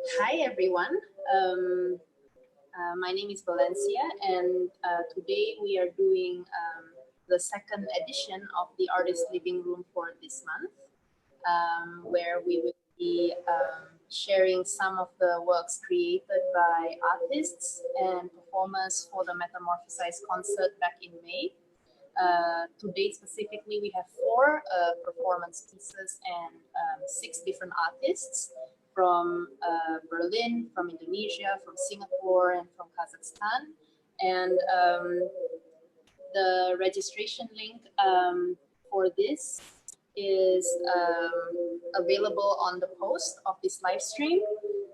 Hi everyone, my name is Valencia, and today we are doing the second edition of the Artist Living Room for this month, where we will be sharing some of the works created by artists and performers for the Metamorfosize concert back in May. Today specifically, we have 4 performance pieces and 6 different artists from Berlin, from Indonesia, from Singapore, and from Kazakhstan. And the registration link for this is available on the post of this live stream.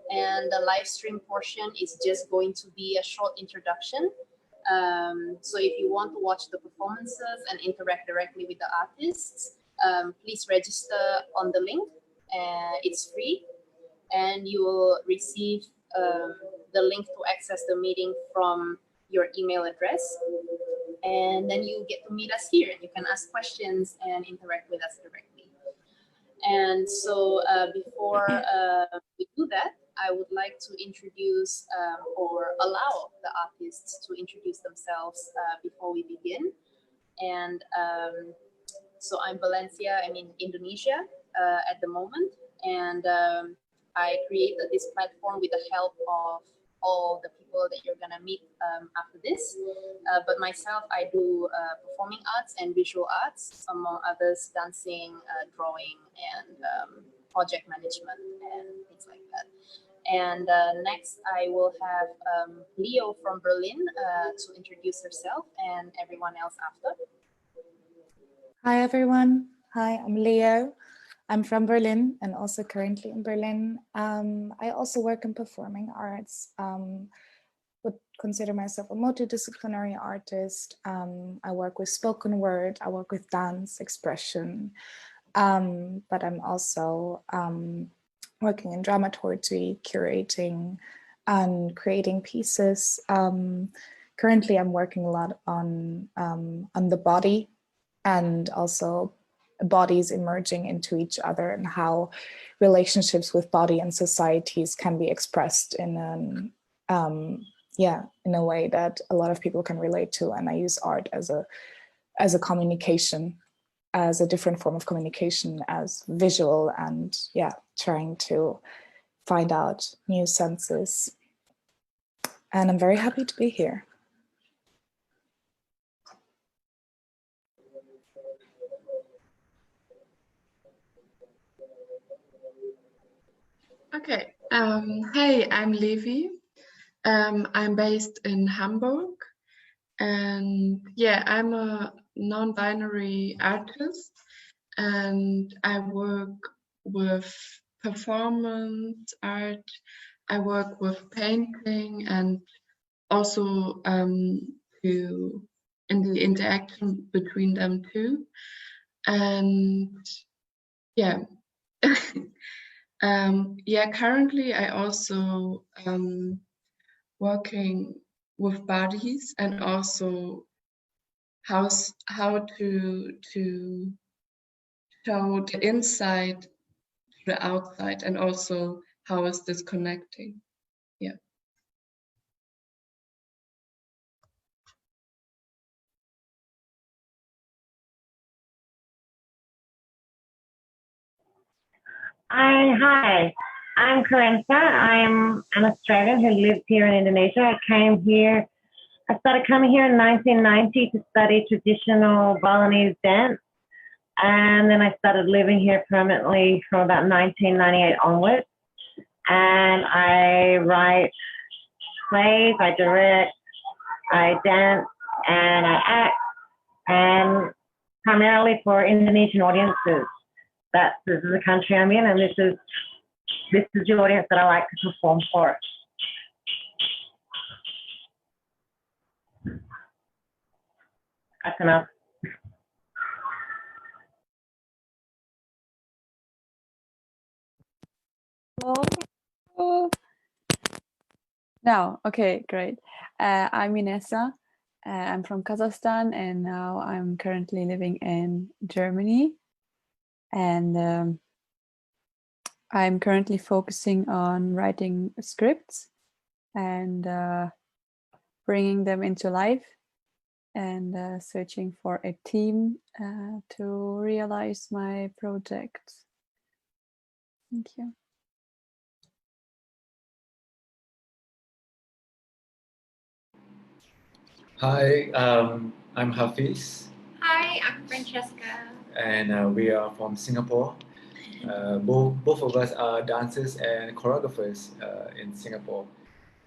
And the live stream portion is just going to be a short introduction. So if you want to watch the performances and interact directly with the artists, please register on the link. It's free, and you will receive the link to access the meeting from your email address. And then you get to meet us here, and you can ask questions and interact with us directly. And so before we do that, I would like to introduce or allow the artists to introduce themselves before we begin. And so I'm Valencia, I'm in Indonesia at the moment. And I created this platform with the help of all the people that you're gonna meet after this. But myself, I do performing arts and visual arts, among others, dancing, drawing, and project management and things like that. And next, I will have Leo from Berlin to introduce herself, and everyone else after. Hi, everyone. Hi, I'm Leo. I'm from Berlin and also currently in Berlin. I also work in performing arts. Would consider myself a multidisciplinary artist. I work with spoken word, I work with dance, expression, but I'm also working in dramaturgy, curating, and creating pieces. Currently, I'm working a lot on the body, and also bodies emerging into each other, and how relationships with body and societies can be expressed in in a way that a lot of people can relate to. And I use art as a communication, as a different form of communication, as visual, and trying to find out new senses. And I'm very happy to be here. Okay. Hey, I'm Levi. I'm based in Hamburg, and I'm a non-binary artist, and I work with performance art. I work with painting, and also in the interaction between them too. And currently I also working with bodies, and also how to show the inside to the outside, and also how is this connecting. Hi, I'm Kerensa. I'm an Australian who lives here in Indonesia. I started coming here in 1990 to study traditional Balinese dance. And then I started living here permanently from about 1998 onwards. And I write plays, I direct, I dance, and I act, and primarily for Indonesian audiences. This is the country I'm in, and this is the audience that I like to perform for. That's enough. Hello. Now, okay, great. I'm Inessa. I'm from Kazakhstan, and now I'm currently living in Germany. And I'm currently focusing on writing scripts and bringing them into life, and searching for a team to realize my project. Thank you. Hi, I'm Hafeez, Hi, I'm Francesca. and we are from Singapore. Both of us are dancers and choreographers in Singapore,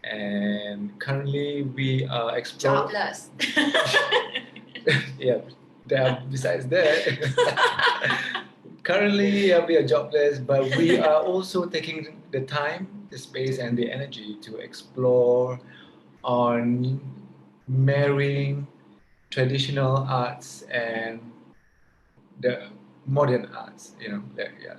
and currently we are exploring. Jobless. Yeah, besides that, currently we are jobless, but we are also taking the time, the space, and the energy to explore on marrying traditional arts and the modern arts, yeah.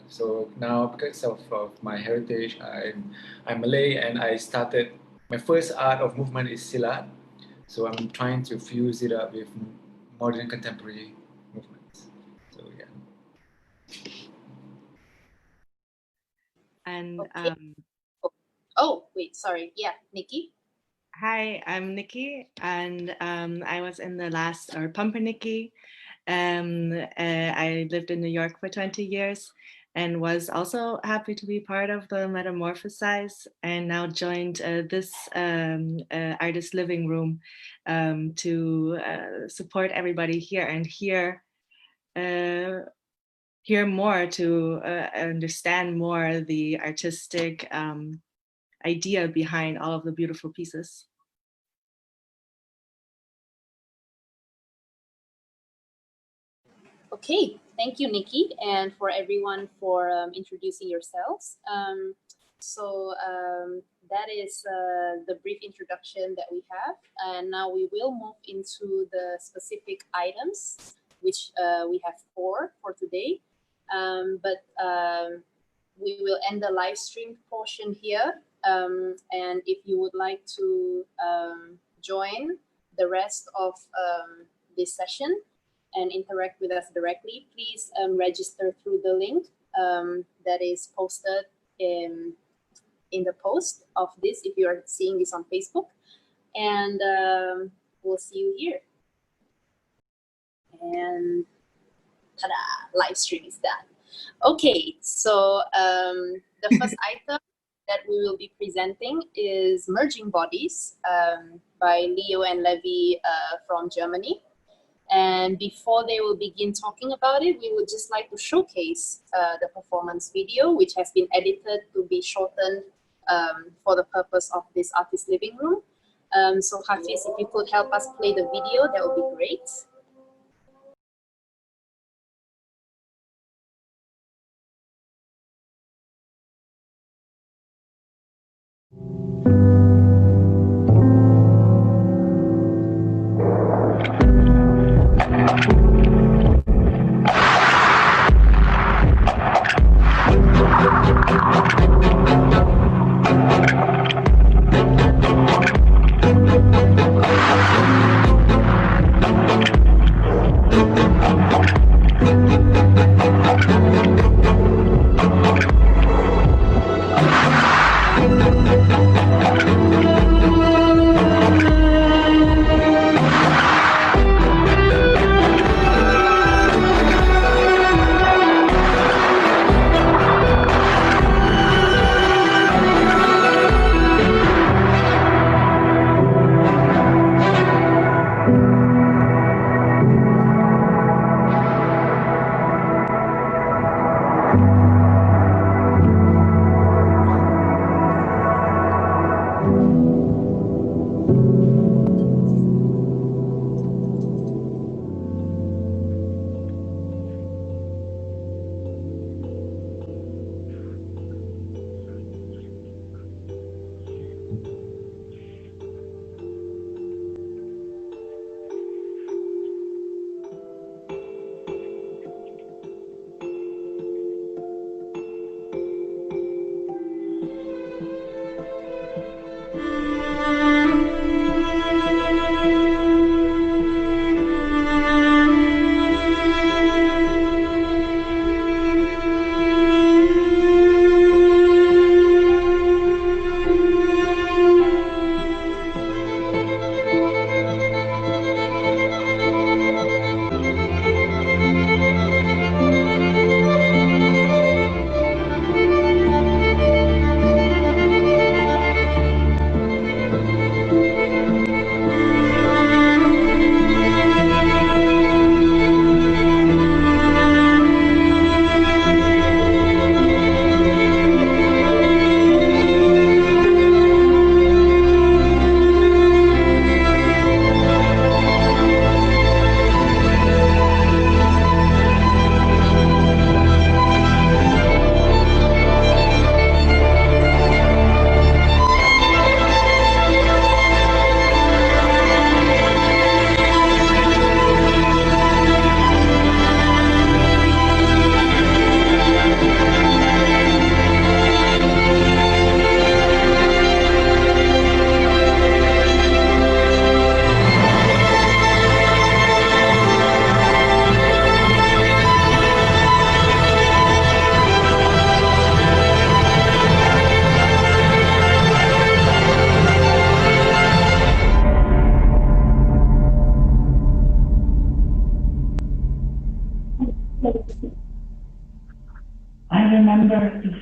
So now, because of my heritage, I'm Malay, and I started my first art of movement is Silat. So I'm trying to fuse it up with modern contemporary movements. So yeah. And Okay. Oh, wait, sorry. Yeah, Nikki. hi, I'm Nikki, and I was in the last or Pumpernicki. I lived in New York for 20 years and was also happy to be part of the Metamorfosize, and now joined this artist living room to support everybody here and hear more, to understand more the artistic idea behind all of the beautiful pieces. Okay, thank you, Nikki, and for everyone for introducing yourselves. That is the brief introduction that we have, and now we will move into the specific items, which we have four for today. We will end the live stream portion here, and if you would like to join the rest of this session and interact with us directly, please register through the link that is posted in the post of this, if you are seeing this on Facebook. And we'll see you here. And ta-da, live stream is done. Okay, so the first item that we will be presenting is Merging Bodies by Leo and Levi from Germany. And before they will begin talking about it, we would just like to showcase the performance video, which has been edited to be shortened for the purpose of this artist living room. So Hafeez, if you could help us play the video, that would be great.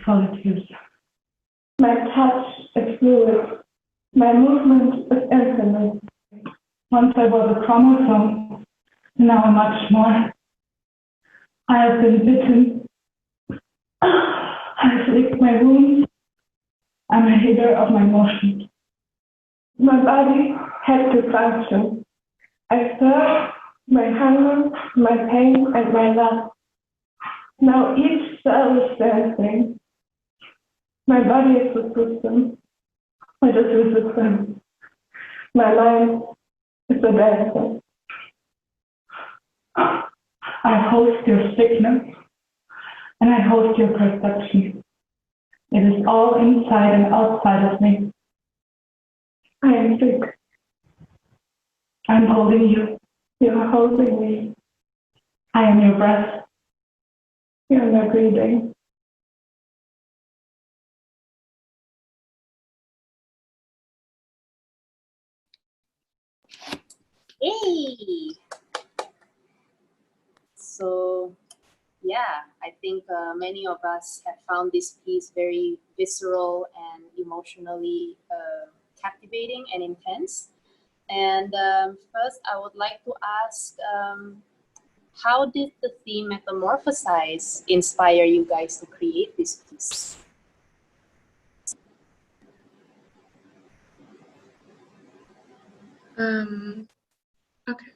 solitude. My touch is fluid. My movement is infinite. Once I was a chromosome, now much more. I have been bitten. I've licked my wounds. I'm a healer of my motions. My body had to function. I serve my hunger, my pain, and my love. Now each cell is dancing. My body is the system. It is resistance. My mind is the dancer. I host your sickness, and I host your perception. It is all inside and outside of me. I am sick. I'm holding you. You're holding me. I am your breath. You're my breathing. Yay! So, yeah, I think many of us have found this piece very visceral and emotionally captivating and intense. And first, I would like to ask, how did the theme Metamorphosize inspire you guys to create this piece? Okay.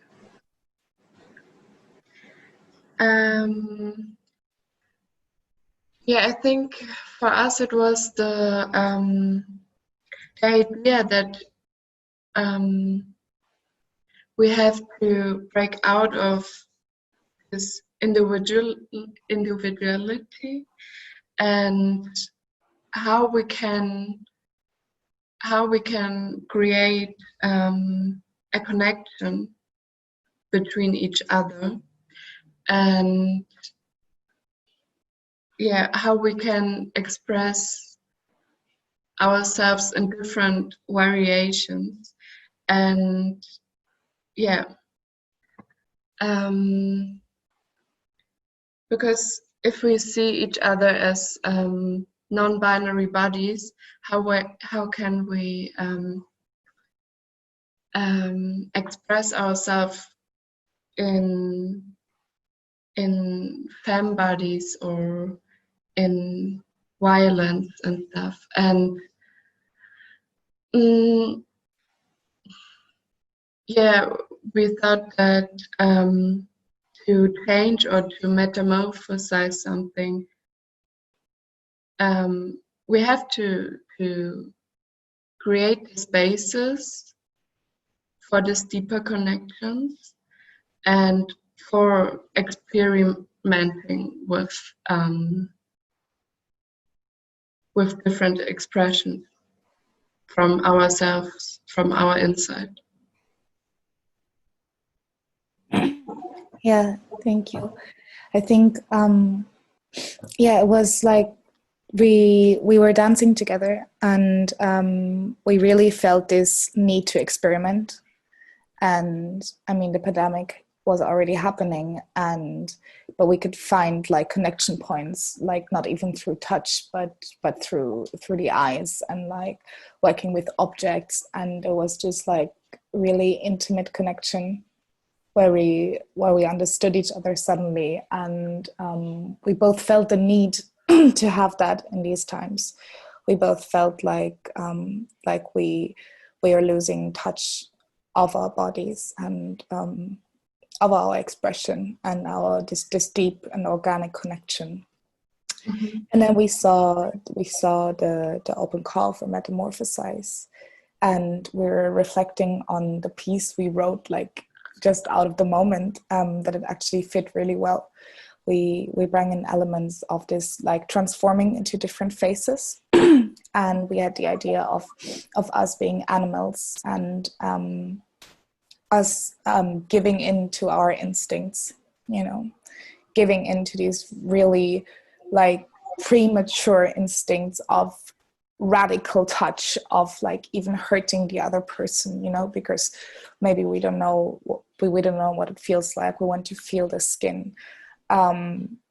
Yeah, I think for us it was the idea that we have to break out of this individuality, and how we can create a connection between each other, and yeah, how we can express ourselves in different variations. And yeah, because if we see each other as non-binary bodies, how can we express ourselves in femme bodies or in violence and stuff? And yeah, we thought that to change or to metamorphosize something, we have to create the spaces for these deeper connections and for experimenting with different expressions from ourselves, from our inside. Yeah, thank you. I think, yeah, it was like we were dancing together, and we really felt this need to experiment. And I mean, the pandemic was already happening, but we could find like connection points, like not even through touch, but through the eyes, and like working with objects. And it was just like really intimate connection where we understood each other suddenly, and we both felt the need to have that in these times. We both felt like we are losing touch of our bodies and of our expression and our this deep and organic connection. Mm-hmm. And then we saw the open call for Metamorphosize, and we're reflecting on the piece we wrote like just out of the moment, that it actually fit really well. We bring in elements of this like transforming into different faces, and we had the idea of us being animals and us giving in to our instincts, you know, giving into these really like premature instincts of radical touch, of like even hurting the other person, you know, because maybe we don't know what it feels like. We want to feel the skin,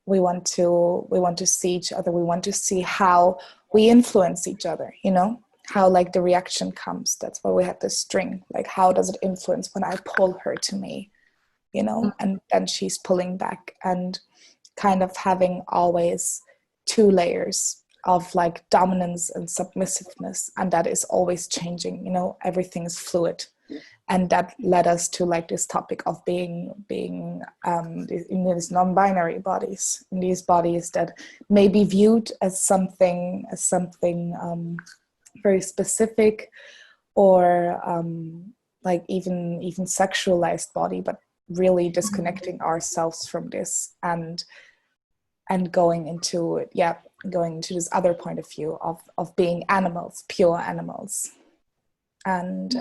we want to see each other. We want to see how we influence each other, you know, how like the reaction comes. That's why we had this string, like how does it influence when I pull her to me, you know, and then she's pulling back, and kind of having always two layers of like dominance and submissiveness, and that is always changing, you know, everything is fluid. And that led us to like this topic of being in these non-binary bodies, in these bodies that may be viewed as something very specific, or like even sexualized body, but really disconnecting ourselves from this and going into this other point of view of being animals, pure animals. And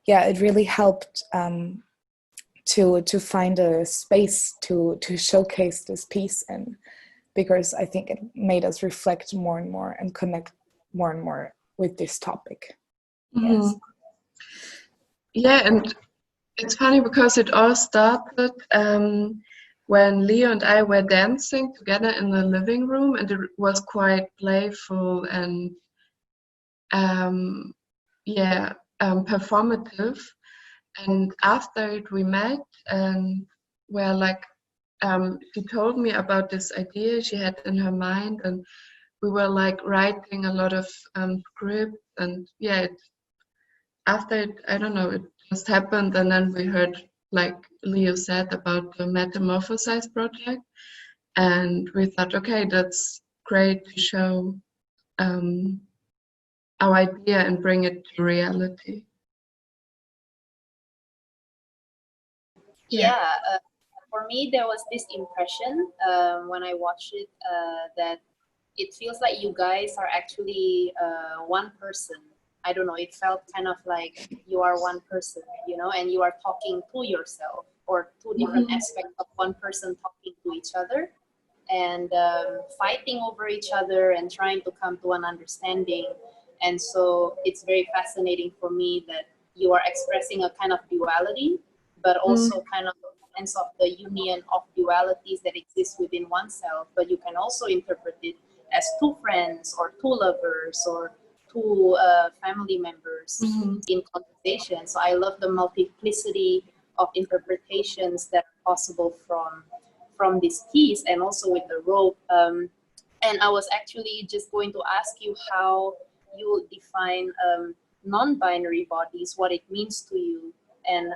it really helped to find a space to showcase this piece in, because I think it made us reflect more and more and connect more and more with this topic. Yes. Yeah, and it's funny because it all started when Leo and I were dancing together in the living room, and it was quite playful and performative. And after it, we met, and we're like, she told me about this idea she had in her mind, and we were like writing a lot of scripts, and after it, I don't know, it just happened, and then we heard, like Leo said, about the Metamorfosize project, and we thought, okay, that's great to show our idea and bring it to reality. For me, there was this impression when I watched it that it feels like you guys are actually one person. I don't know, it felt kind of like you are one person, you know, and you are talking to yourself, or two different aspects of one person talking to each other, and fighting over each other and trying to come to an understanding. And so it's very fascinating for me that you are expressing a kind of duality, but also kind of a sense of the union of dualities that exist within oneself. But you can also interpret it as two friends, or two lovers, or two family members in conversation. So I love the multiplicity of interpretations that are possible from this piece, and also with the rope. And I was actually just going to ask you how you define non-binary bodies, what it means to you, and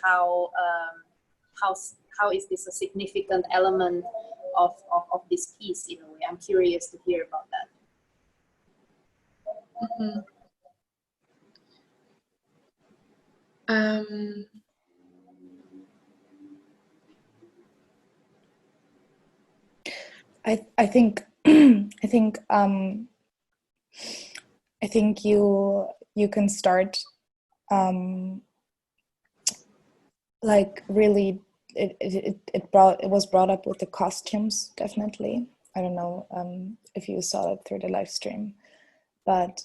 how is this a significant element of this piece in a way? I'm curious to hear about that. I think you can start like really it was brought up with the costumes, definitely. I don't know if you saw it through the live stream, but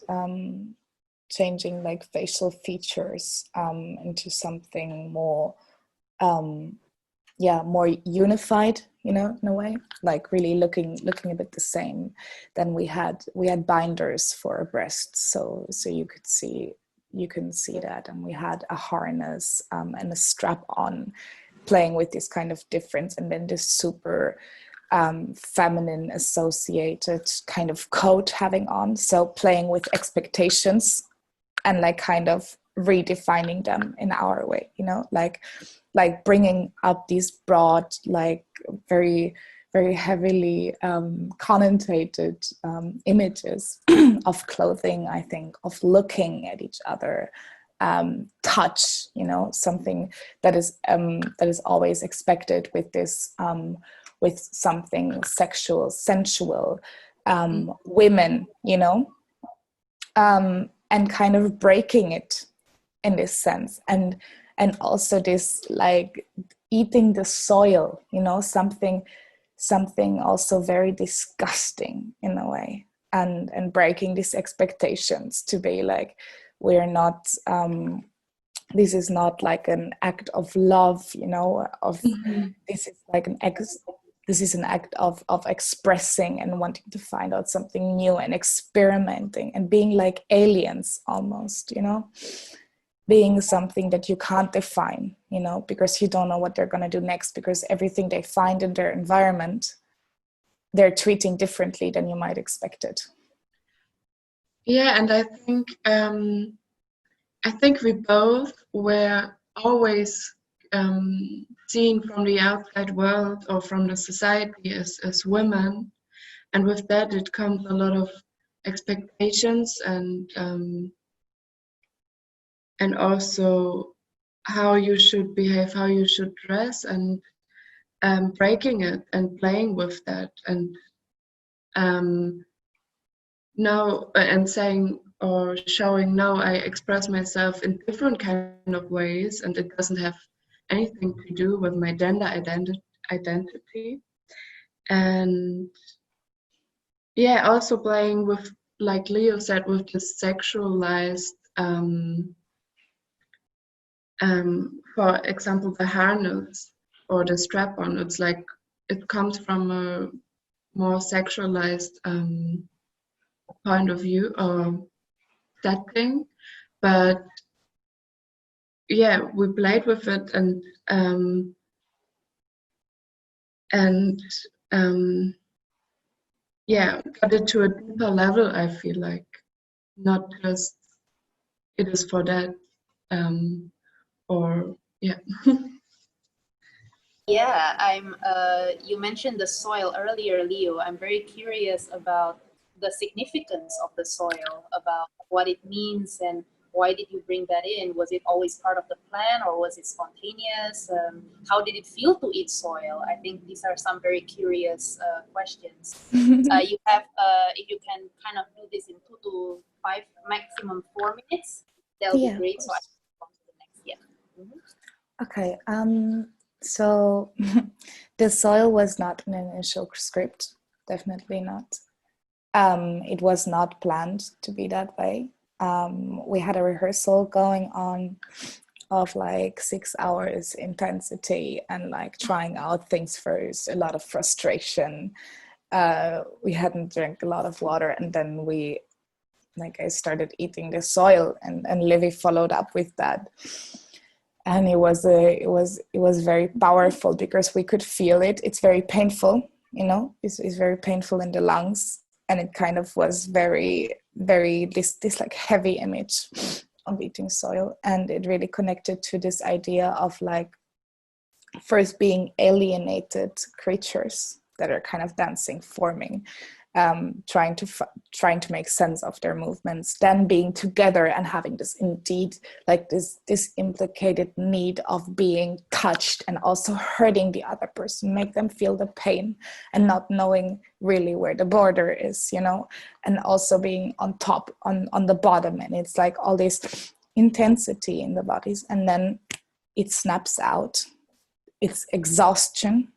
changing like facial features into something more more unified, you know, in a way, like really looking a bit the same. Then we had binders for our breasts, so you can see that, and we had a harness and a strap on, playing with this kind of difference, and then this super feminine associated kind of coat having on, so playing with expectations and like kind of redefining them in our way, you know, like bringing up these broad, like very very heavily connotated images of clothing, I think, of looking at each other, touch, you know, something that is always expected with this with something sexual, sensual, women, you know, and kind of breaking it in this sense, and also this like eating the soil, you know, something also very disgusting in a way, and breaking these expectations to be like, we're not this is not like an act of love, you know, of this is like an this is an act of expressing and wanting to find out something new and experimenting and being like aliens almost, you know, being something that you can't define, you know, because you don't know what they're going to do next, because everything they find in their environment, they're treating differently than you might expect it. Yeah, and I think we both were always seen from the outside world or from the society as women, and with that it comes a lot of expectations and also how you should behave, how you should dress, and breaking it and playing with that, and now and saying or showing, now I express myself in different kind of ways, and it doesn't have anything to do with my gender identity. And yeah, also playing with, like Leo said, with this sexualized for example, the harness or the strap-on. It's like it comes from a more sexualized point of view or setting, but yeah, we played with it and yeah, got it to a deeper level. I feel like not just it is for that or yeah. Yeah, you mentioned the soil earlier, Leo. I'm very curious about the significance of the soil, about what it means, and why did you bring that in? Was it always part of the plan, or was it spontaneous? How did it feel to eat soil? I think these are some very curious questions. You have, if you can kind of do this in 2 to 5, maximum 4 minutes, that'll be great. So I can go to the next. Yeah. Okay. So the soil was not an initial script, definitely not. It was not planned to be that way. We had a rehearsal going on of like 6 hours intensity and like trying out things first, a lot of frustration. We hadn't drank a lot of water, and then I started eating the soil, and Levi followed up with that. And it was very powerful because we could feel it. It's very painful, you know, it's very painful in the lungs. And it kind of was very, very, this like heavy image of eating soil. And it really connected to this idea of like first being alienated creatures that are kind of dancing, forming, trying to make sense of their movements, then being together and having this indeed like this implicated need of being touched and also hurting the other person, make them feel the pain and not knowing really where the border is, you know, and also being on top, on the bottom. And it's like all this intensity in the bodies, and then it snaps out. It's exhaustion.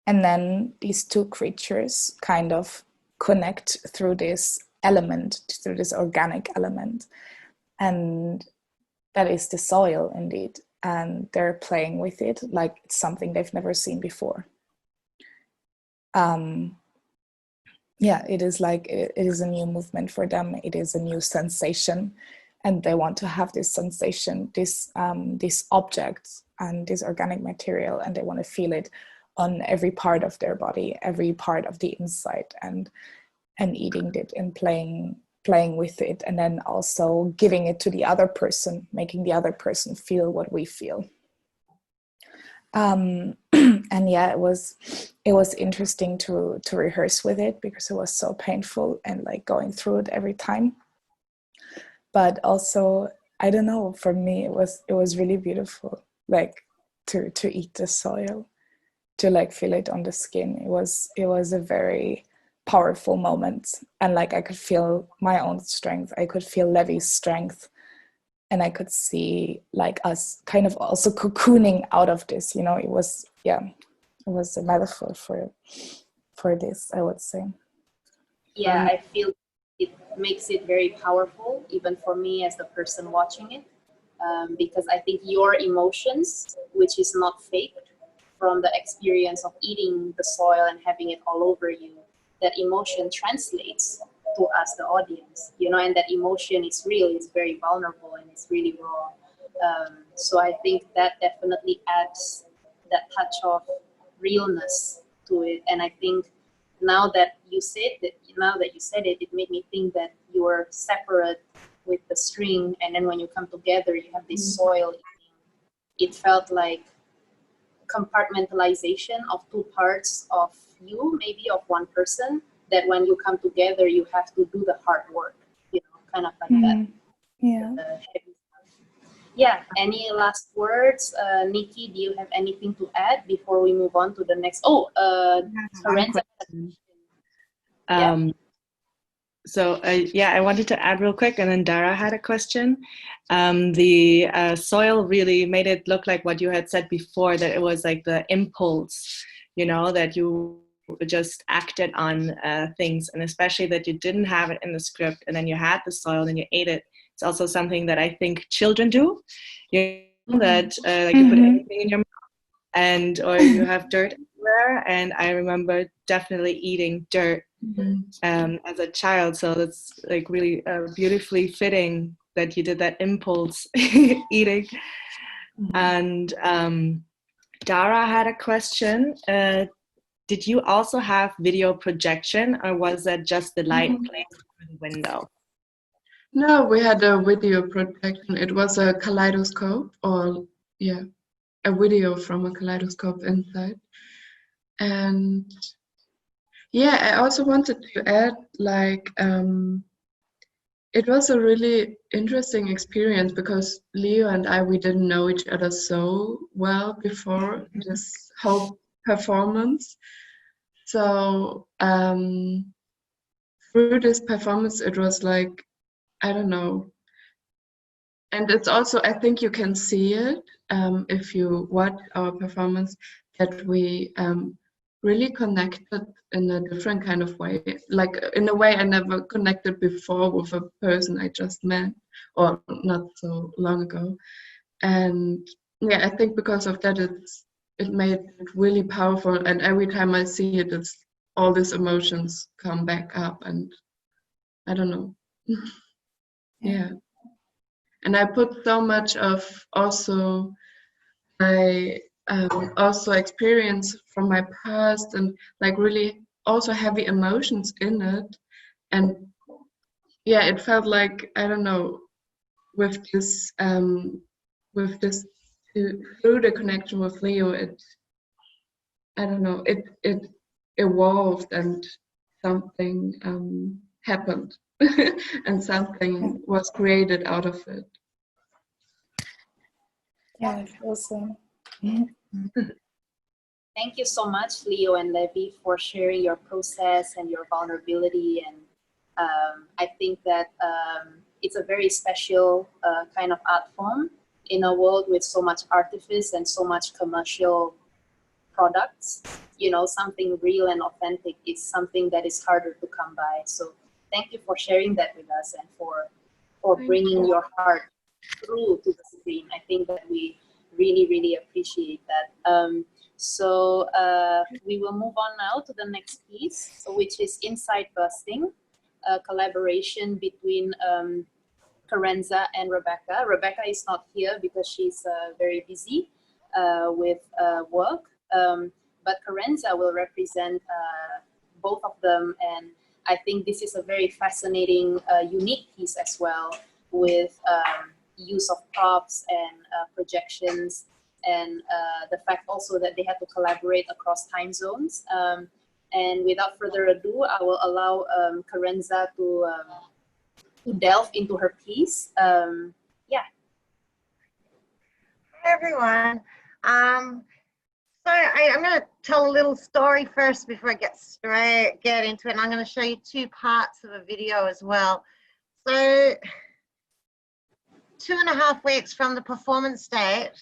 And then these two creatures kind of connect through this element, through this organic element. And that is the soil indeed. And they're playing with it like it's something they've never seen before. Yeah, it is like, it is a new movement for them. It is a new sensation. And they want to have this sensation, this object and this organic material, and they want to feel it on every part of their body, every part of the inside, and eating it and playing with it, and then also giving it to the other person, making the other person feel what we feel. And yeah, it was interesting to rehearse with it because it was so painful and like going through it every time. But also, I don't know, for me it was really beautiful, like to eat the soil, to like feel it on the skin. It was a very powerful moment, and like I could feel my own strength, I could feel Levi's strength, and I could see like us kind of also cocooning out of this, you know. It was a metaphor for this, I would say. Yeah, I feel it makes it very powerful, even for me as the person watching it, because I think your emotions, which is not faked, from the experience of eating the soil and having it all over you, that emotion translates to us, the audience, you know, and that emotion is real, it's very vulnerable, and it's really raw. So I think that definitely adds that touch of realness to it. And I think now that you said it, it made me think that you are separate with the string, and then when you come together, you have this soil. It felt like compartmentalization of two parts of you, maybe of one person, that when you come together, you have to do the hard work, you know, kind of like that. Yeah. Heavy stuff. Yeah. Any last words? Nikki, do you have anything to add before we move on to the next? Oh, Kerensa. So yeah, I wanted to add real quick, and then Dara had a question. The soil really made it look like what you had said before, that it was like the impulse, you know, that you just acted on things, and especially that you didn't have it in the script, and then you had the soil and you ate it. It's also something that I think children do, you know, that like you put anything in your mouth, and or you have dirt everywhere. And I remember definitely eating dirt as a child, so that's like really beautifully fitting that you did that impulse eating. And Dara had a question. Did you also have video projection, or was that just the light playing through the window? No, we had a video projection. It was a kaleidoscope, or yeah, a video from a kaleidoscope inside. And yeah, I also wanted to add, like, it was a really interesting experience because Leo and I, we didn't know each other so well before this whole performance. So through this performance, it was like, I don't know. And it's also, I think you can see it if you watch our performance, that we really connected in a different kind of way, like in a way I never connected before with a person I just met, or not so long ago. And yeah, I think because of that, it made it really powerful, and every time I see it, it's all these emotions come back up, and I don't know. Yeah. And I put so much of also my also experience from my past, and like really also heavy emotions in it. And yeah, it felt like, I don't know, with this through the connection with Leo, I don't know, it evolved, and something happened and something was created out of it. Yeah, awesome. Thank you so much, Leo and Levi, for sharing your process and your vulnerability. And I think that it's a very special kind of art form in a world with so much artifice and so much commercial products. You know, something real and authentic is something that is harder to come by. So thank you for sharing that with us, and for bringing your heart through to the screen. I think that we really, really appreciate that. So we will move on now to the next piece, which is Inside Bursting, a collaboration between Kerensa and Rebecca. Rebecca is not here because she's very busy with work, but Kerensa will represent both of them. And I think this is a very fascinating, unique piece as well, with use of props and projections, and the fact also that they had to collaborate across time zones. And without further ado, I will allow Kerensa to delve into her piece. Yeah. Hi, everyone. So I'm going to tell a little story first before I get into it. And I'm going to show you two parts of a video as well. So 2.5 weeks from the performance date,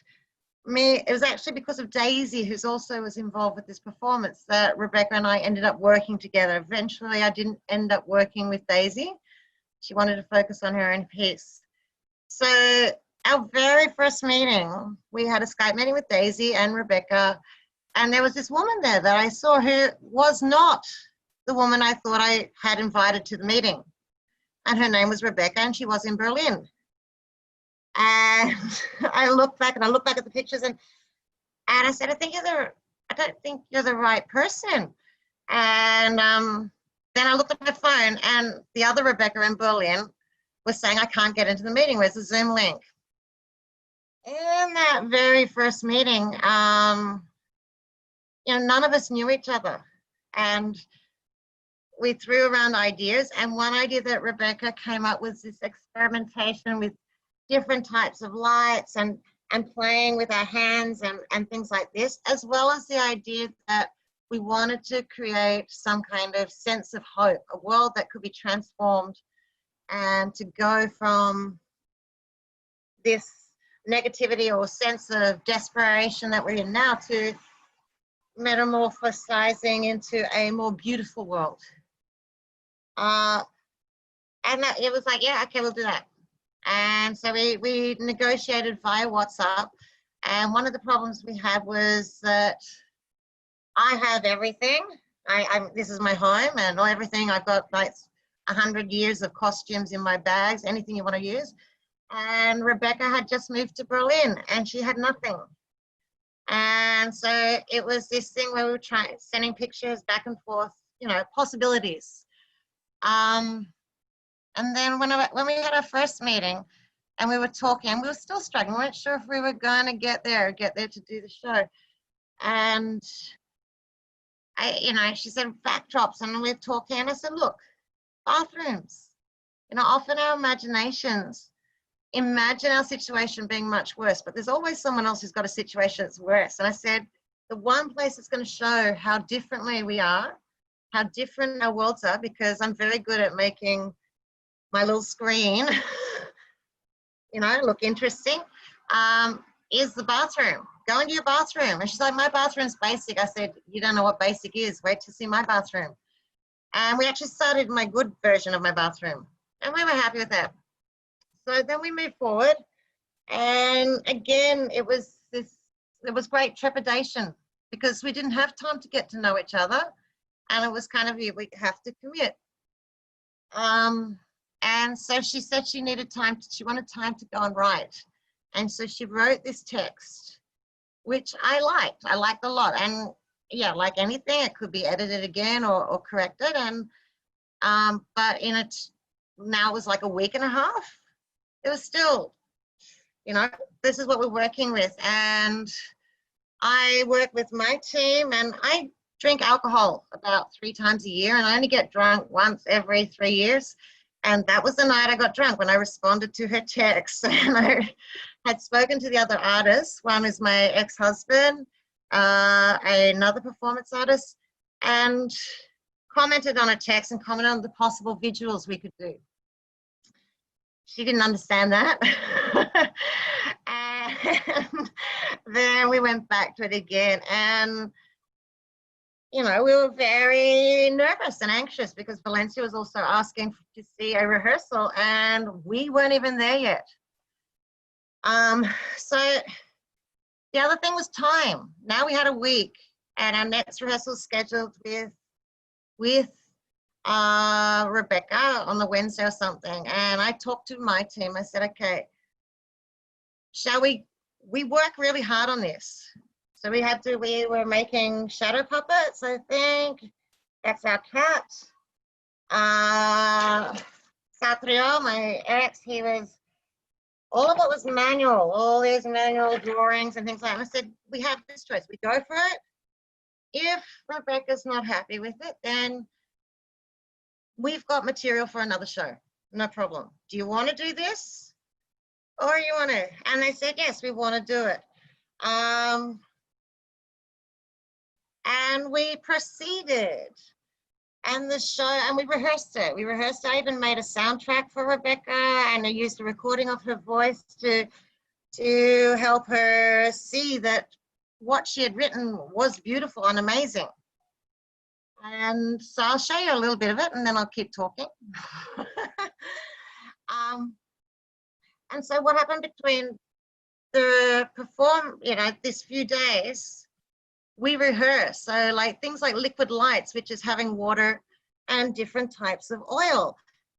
it was actually because of Daisy, who's also was involved with this performance, that Rebecca and I ended up working together. Eventually, I didn't end up working with Daisy. She wanted to focus on her own piece. So our very first meeting, we had a Skype meeting with Daisy and Rebecca, And there was this woman there that I saw who was not the woman I thought I had invited to the meeting. And her name was Rebecca, and she was in Berlin. And I looked back at the pictures, and I said, I don't think you're the right person. And then I looked at my phone, and the other Rebecca in Berlin was saying, I can't get into the meeting. Where's the Zoom link? In that very first meeting, none of us knew each other. And we threw around ideas. And one idea that Rebecca came up with was this experimentation with different types of lights and playing with our hands and things like this, as well as the idea that we wanted to create some kind of sense of hope, a world that could be transformed, and to go from this negativity or sense of desperation that we're in now to metamorphosizing into a more beautiful world. And it was like, yeah, okay, we'll do that. And so we negotiated via WhatsApp. And one of the problems we had was that I have everything. This is my home and everything. I've got like 100 years of costumes in my bags, anything you want to use. And Rebecca had just moved to Berlin and she had nothing. And so it was this thing where we were sending pictures back and forth, possibilities. And then when we had our first meeting and we were talking, we were still struggling. We weren't sure if we were going to get there to do the show. And she said backdrops, and we were talking, and I said, look, bathrooms, often our imaginations imagine our situation being much worse, but there's always someone else who's got a situation that's worse. And I said, the one place that's going to show how differently we are, how different our worlds are, because I'm very good at making my little screen, look interesting, is the bathroom. Go into your bathroom. And she's like, my bathroom's basic. I said, you don't know what basic is. Wait to see my bathroom. And we actually started my good version of my bathroom. And we were happy with that. So then we moved forward. And again, it was great trepidation because we didn't have time to get to know each other. And it was kind of, we have to commit. And so she said she needed time, she wanted time to go and write. And so she wrote this text, which I liked a lot. And yeah, like anything, it could be edited again or corrected. And, but now it was like a week and a half. It was still, this is what we're working with. And I work with my team, and I drink alcohol about 3 times a year, and I only get drunk once every 3 years. And that was the night I got drunk, when I responded to her text. And I had spoken to the other artists. One is my ex-husband, another performance artist, and commented on a text and commented on the possible visuals we could do. She didn't understand that. And then we went back to it again. And we were very nervous and anxious because Valencia was also asking to see a rehearsal, and we weren't even there yet. So the other thing was time. Now we had a week, and our next rehearsal was scheduled with Rebecca on the Wednesday or something. And I talked to my team. I said, okay, we work really hard on this. So we were making shadow puppets, I think. That's our cat. Satrio, my ex, all of it was manual, all these manual drawings and things like that. And I said, we have this choice. We go for it. If Rebecca's not happy with it, then we've got material for another show. No problem. Do you want to do this? Or you want to? And they said, yes, we want to do it. And we proceeded, and the show, and we rehearsed it. I even made a soundtrack for Rebecca, and I used a recording of her voice to help her see that what she had written was beautiful and amazing. And so I'll show you a little bit of it, and then I'll keep talking. And so what happened between the this few days, we rehearse. So like things like liquid lights, which is having water and different types of oil.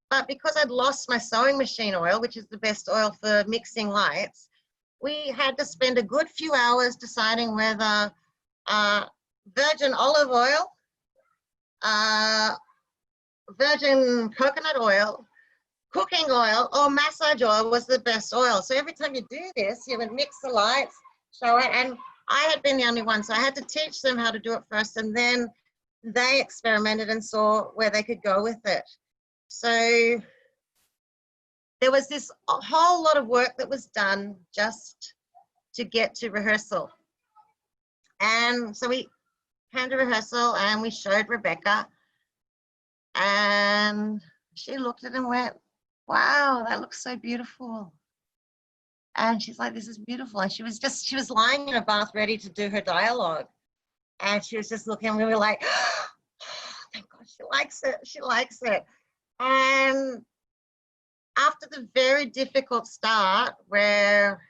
But because I'd lost my sewing machine oil, which is the best oil for mixing lights, we had to spend a good few hours deciding whether virgin olive oil, virgin coconut oil, cooking oil, or massage oil was the best oil. So every time you do this, you would mix the lights, show it, and I had been the only one, so I had to teach them how to do it first, and then they experimented and saw where they could go with it. So there was this a whole lot of work that was done just to get to rehearsal. And so we came to rehearsal and we showed Rebecca, and she looked at it and went, wow, that looks so beautiful. And she's like, this is beautiful. And she was lying in a bath ready to do her dialogue. And she was just looking, and we were like, oh, thank God, she likes it. She likes it. And after the very difficult start where,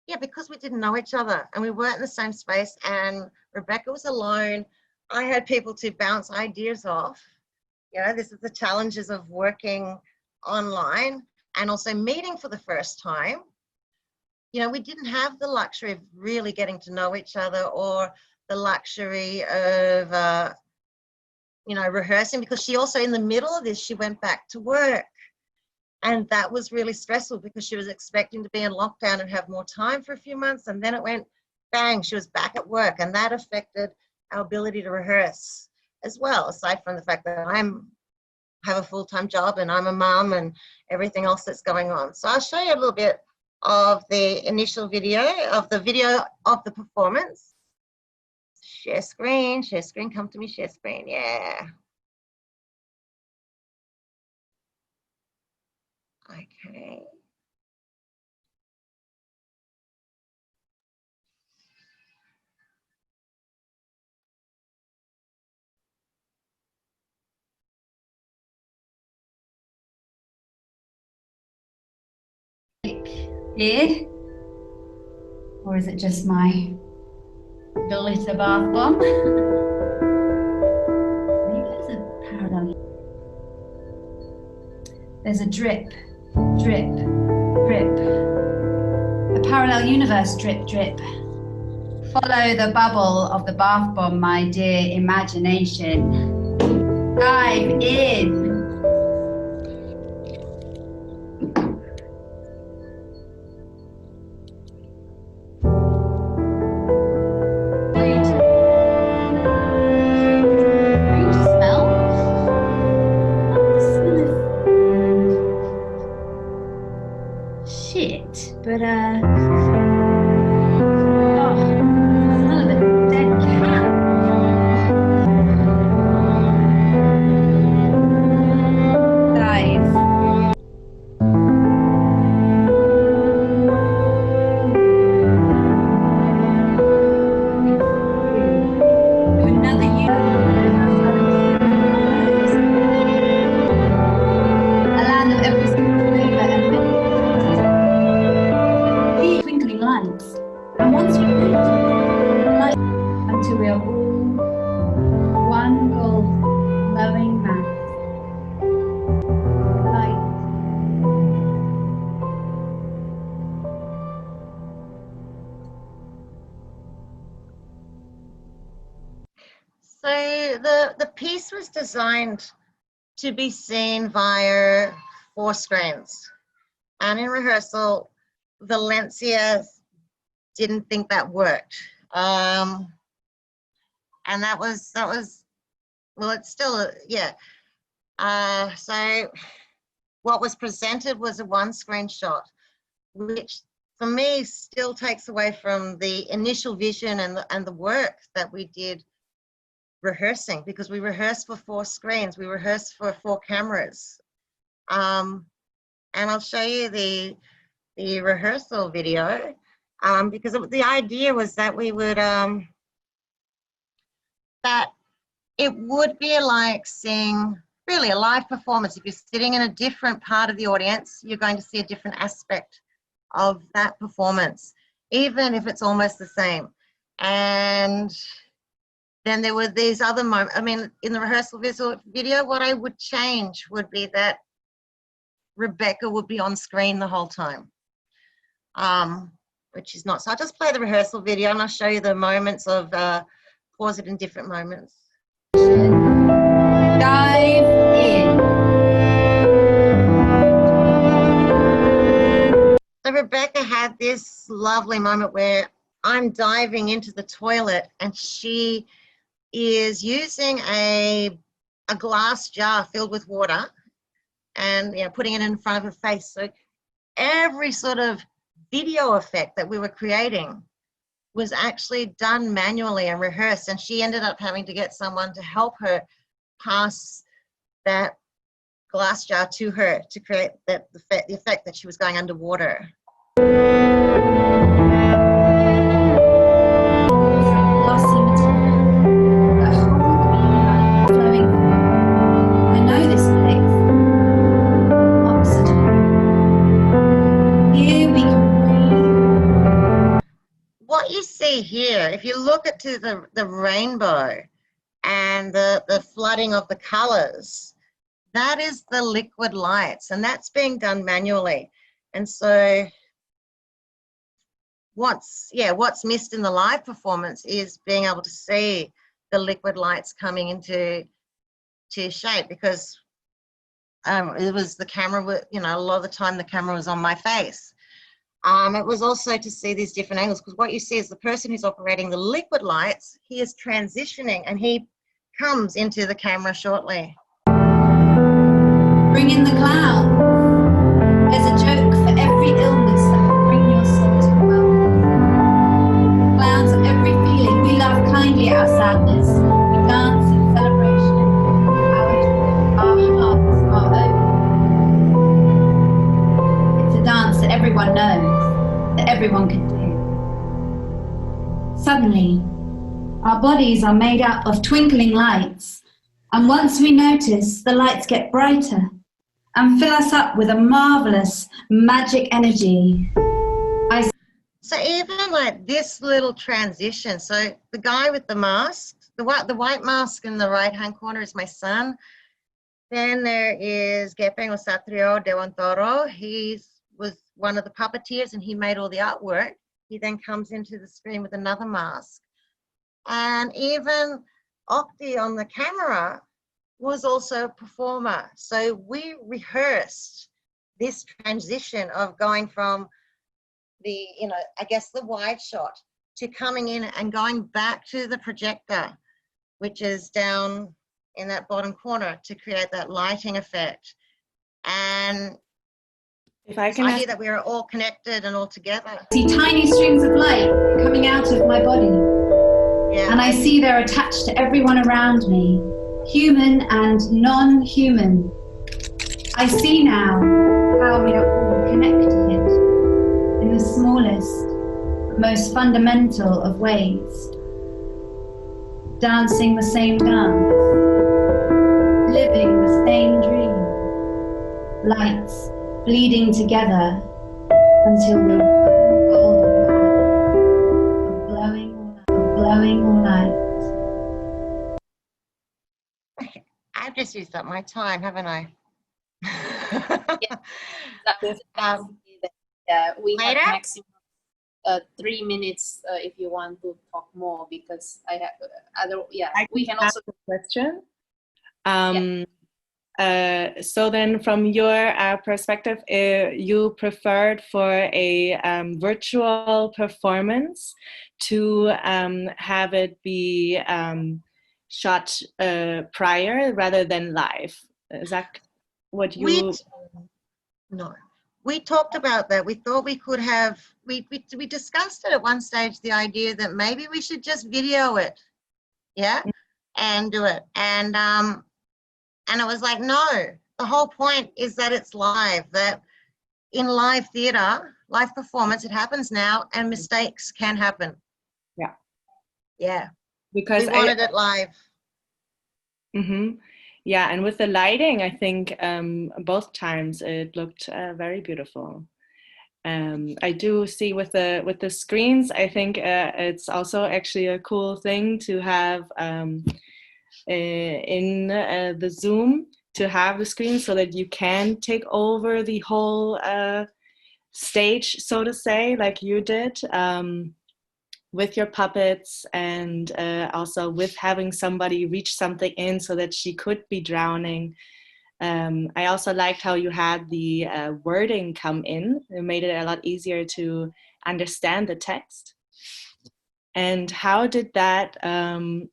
yeah, because we didn't know each other and we weren't in the same space and Rebecca was alone, I had people to bounce ideas off. You know, this is the challenges of working online and also meeting for the first time. You know, we didn't have the luxury of really getting to know each other or the luxury of, you know, rehearsing, because she also, in the middle of this, she went back to work. And that was really stressful because she was expecting to be in lockdown and have more time for a few months. And then it went bang, she was back at work, and that affected our ability to rehearse as well, aside from the fact that I have a full-time job and I'm a mum and everything else that's going on. So I'll show you a little bit of the initial video of the performance. Share screen, come to me, share screen, yeah. Okay. Here, or is it just my glitter bath bomb? Maybe there's a parallel. There's a drip, drip, drip. A parallel universe, drip, drip. Follow the bubble of the bath bomb, my dear imagination. Dive in. But oh, smell of a dead cat. Guys. Another a land of every single flavor and twinkling lights, and once we light until we are all one gold glowing mass. Light. So the piece was designed to be seen via 4 screens, and in rehearsal, Valencia didn't think that worked, and that was well, it's still yeah. So what was presented was a 1 screenshot, which for me still takes away from the initial vision and the work that we did rehearsing, because we rehearsed for 4 screens, we rehearsed for 4 cameras, and I'll show you the rehearsal video, because the idea was that we would that it would be like seeing really a live performance. If you're sitting in a different part of the audience, you're going to see a different aspect of that performance, even if it's almost the same. And then there were these other moments. I mean, in the rehearsal video, what I would change would be that Rebecca would be on screen the whole time, which is not. So I'll just play the rehearsal video and I'll show you the moments of pause it in different moments. Dive in. So Rebecca had this lovely moment where I'm diving into the toilet and she is using a glass jar filled with water and putting it in front of her face. So every sort of video effect that we were creating was actually done manually and rehearsed, and she ended up having to get someone to help her pass that glass jar to her to create the effect that she was going underwater. Glossy material that holds me like flowing. I know this place. Oxygen. Here we can breathe. What you see here, if you look at the rainbow and the flooding of the colors, that is the liquid lights, and that's being done manually. And so what's missed in the live performance is being able to see the liquid lights coming into shape, because it was the camera, a lot of the time the camera was on my face. It was also to see these different angles, because what you see is the person who's operating the liquid lights, he is transitioning and he comes into the camera shortly. Bring in the clown. There's a joke for every illness that will bring your soul to wellness. Clowns of every feeling, we laugh kindly at our sadness. We dance in celebration. Our hearts are open. It's a dance that everyone knows, that everyone can do. Suddenly, our bodies are made up of twinkling lights, and once we notice, the lights get brighter and fill us up with a marvelous magic energy. So even like this little transition, so the guy with the mask, the white mask in the right-hand corner is my son. Then there is Dewantoro. He was one of the puppeteers and he made all the artwork. He then comes into the screen with another mask. And even Okti on the camera was also a performer. So we rehearsed this transition of going from the, I guess the wide shot to coming in and going back to the projector, which is down in that bottom corner, to create that lighting effect. And if I can this idea that we are all connected and all together. See tiny streams of light coming out of my body. Yeah. And I see they're attached to everyone around me, human and non-human. I see now how we are all connected in the smallest, most fundamental of ways. Dancing the same dance, living the same dream, lights bleeding together until we're glowing light. I've just used up my time, haven't I? We have maximum 3 minutes if you want to talk more, because I have we can also a question. So then from your perspective, you preferred for a virtual performance to have it be shot prior rather than live. Is that what you... No. We talked about that. We thought we could have, we discussed it at one stage, the idea that maybe we should just video it, and do it. And it was like, no, the whole point is that it's live, that in live theater, live performance, it happens now and mistakes can happen. Yeah. Yeah. Because we wanted it live. Mm-hmm. Yeah, and with the lighting, I think both times it looked very beautiful. I do see with the screens, I think it's also actually a cool thing to have in the Zoom, to have the screen so that you can take over the whole stage, so to say, like you did, with your puppets, and also with having somebody reach something in so that she could be drowning. I also liked how you had the wording come in. It made it a lot easier to understand the text. And how did that,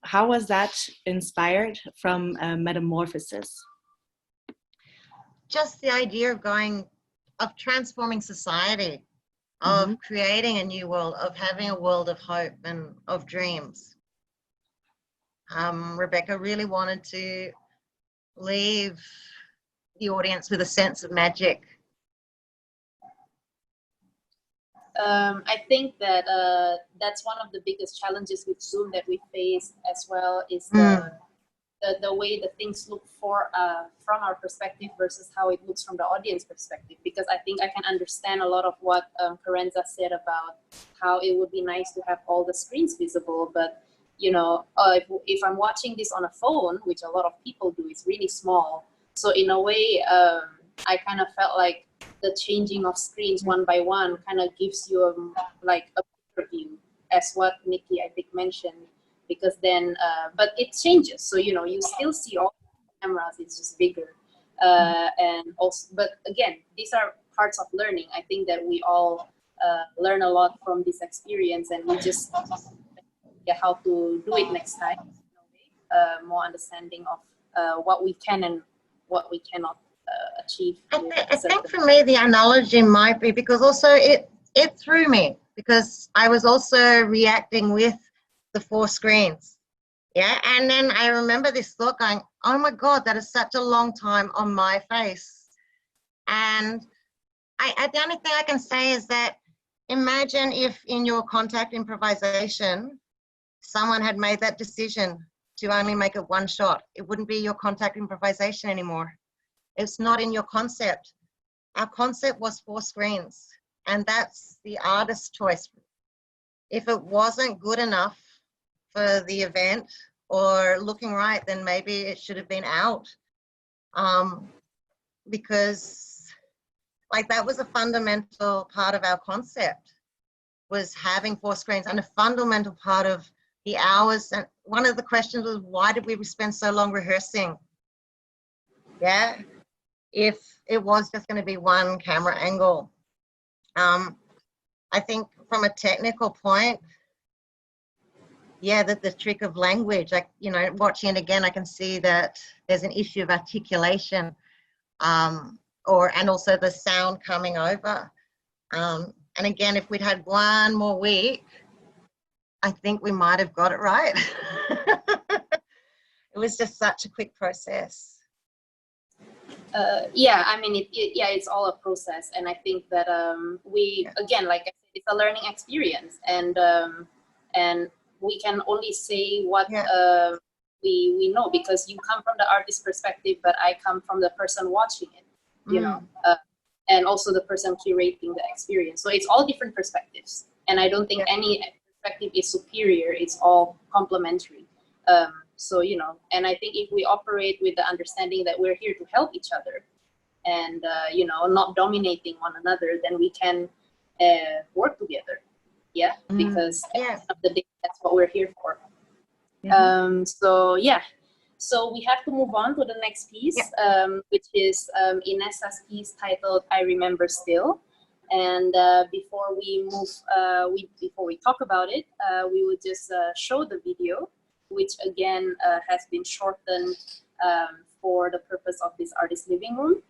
how was that inspired from Metamorphosis? Just the idea of transforming society, of creating a new world, of having a world of hope and of dreams. Rebecca really wanted to leave the audience with a sense of magic. I think that that's one of the biggest challenges with Zoom that we face as well, is the way the things look from our perspective versus how it looks from the audience perspective. Because I think I can understand a lot of what Kerensa said about how it would be nice to have all the screens visible, but you know, if I'm watching this on a phone, which a lot of people do, it's really small. So in a way, I kind of felt like the changing of screens one by one kind of gives you like a picture view, as what Nikki I think mentioned, because then, but it changes. So, you know, you still see all the cameras, it's just bigger. And also, but again, these are parts of learning. I think that we all learn a lot from this experience, and we just how to do it next time, more understanding of what we can and what we cannot achieve. I think for me the analogy might be, because also it threw me, because I was also reacting with the 4 screens. Yeah, and then I remember this thought going, oh my God, that is such a long time on my face. And the only thing I can say is that imagine if in your contact improvisation, someone had made that decision to only make it 1 shot. It wouldn't be your contact improvisation anymore. It's not in your concept. Our concept was 4 screens, and that's the artist's choice. If it wasn't good enough for the event or looking right, then maybe it should have been out. Because like that was a fundamental part of our concept, was having 4 screens, and a fundamental part of the hours. And one of the questions was, why did we spend so long rehearsing? Yeah, if it was just going to be 1 camera angle. I think from a technical point, yeah, that the trick of language, like, you know, watching it again, I can see that there's an issue of articulation, and also the sound coming over. And again, if we'd had 1 more week, I think we might have got it right. It was just such a quick process. Yeah, I mean, it's all a process, and I think that again, like I said, it's a learning experience, and we can only say what we know, because you come from the artist perspective, but I come from the person watching it, you know, and also the person curating the experience. So it's all different perspectives, and I don't think any perspective is superior. It's all complementary. So, you know, and I think if we operate with the understanding that we're here to help each other and, you know, not dominating one another, then we can work together. Yeah, because at the end of the day, that's what we're here for. So, yeah. So we have to move on to the next piece, which is Inessa's piece titled I Remember Still. And before we move, before we talk about it, we will just show the video, which again has been shortened for the purpose of this artist living room.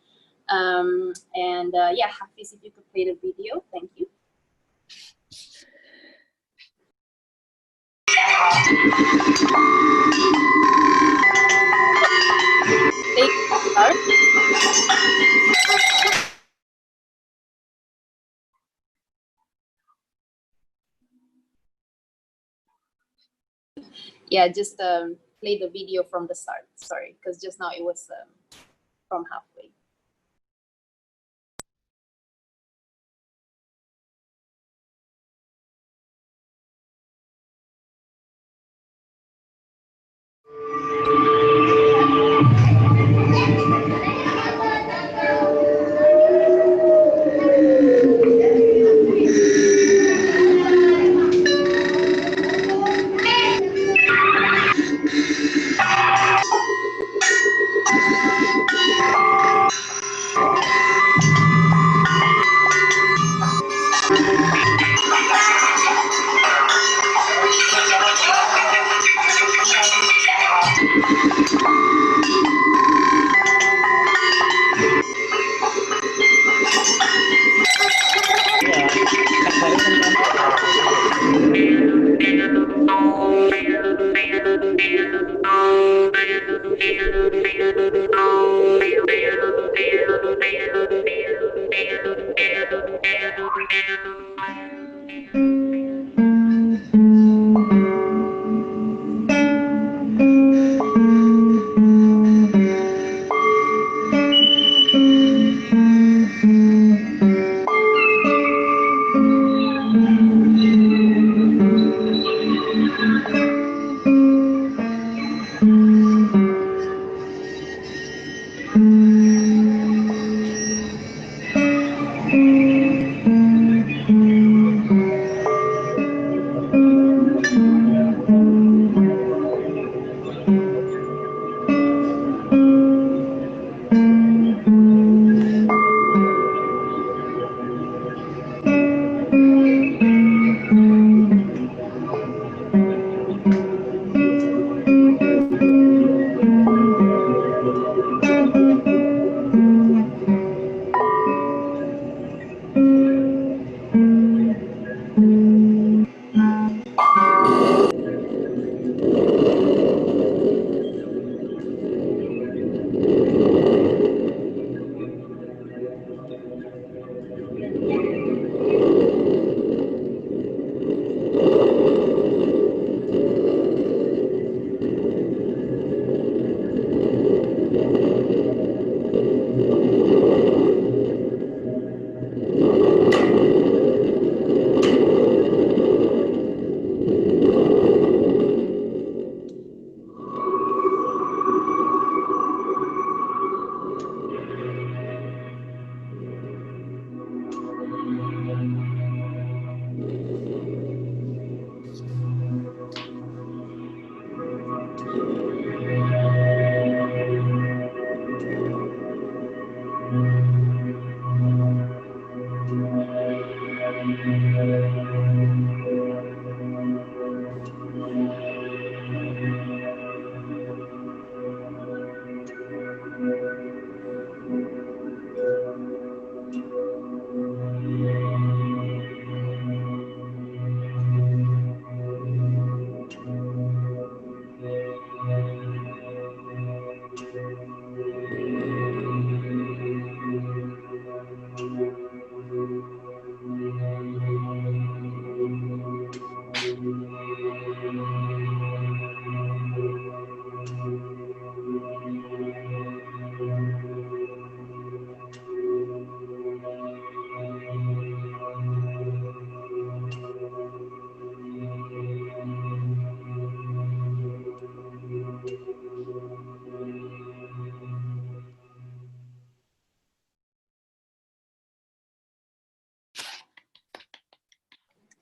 And yeah, Hafeez, if you could play the video, thank you. Start. Yeah, just play the video from the start. Sorry, because just now it was from halfway.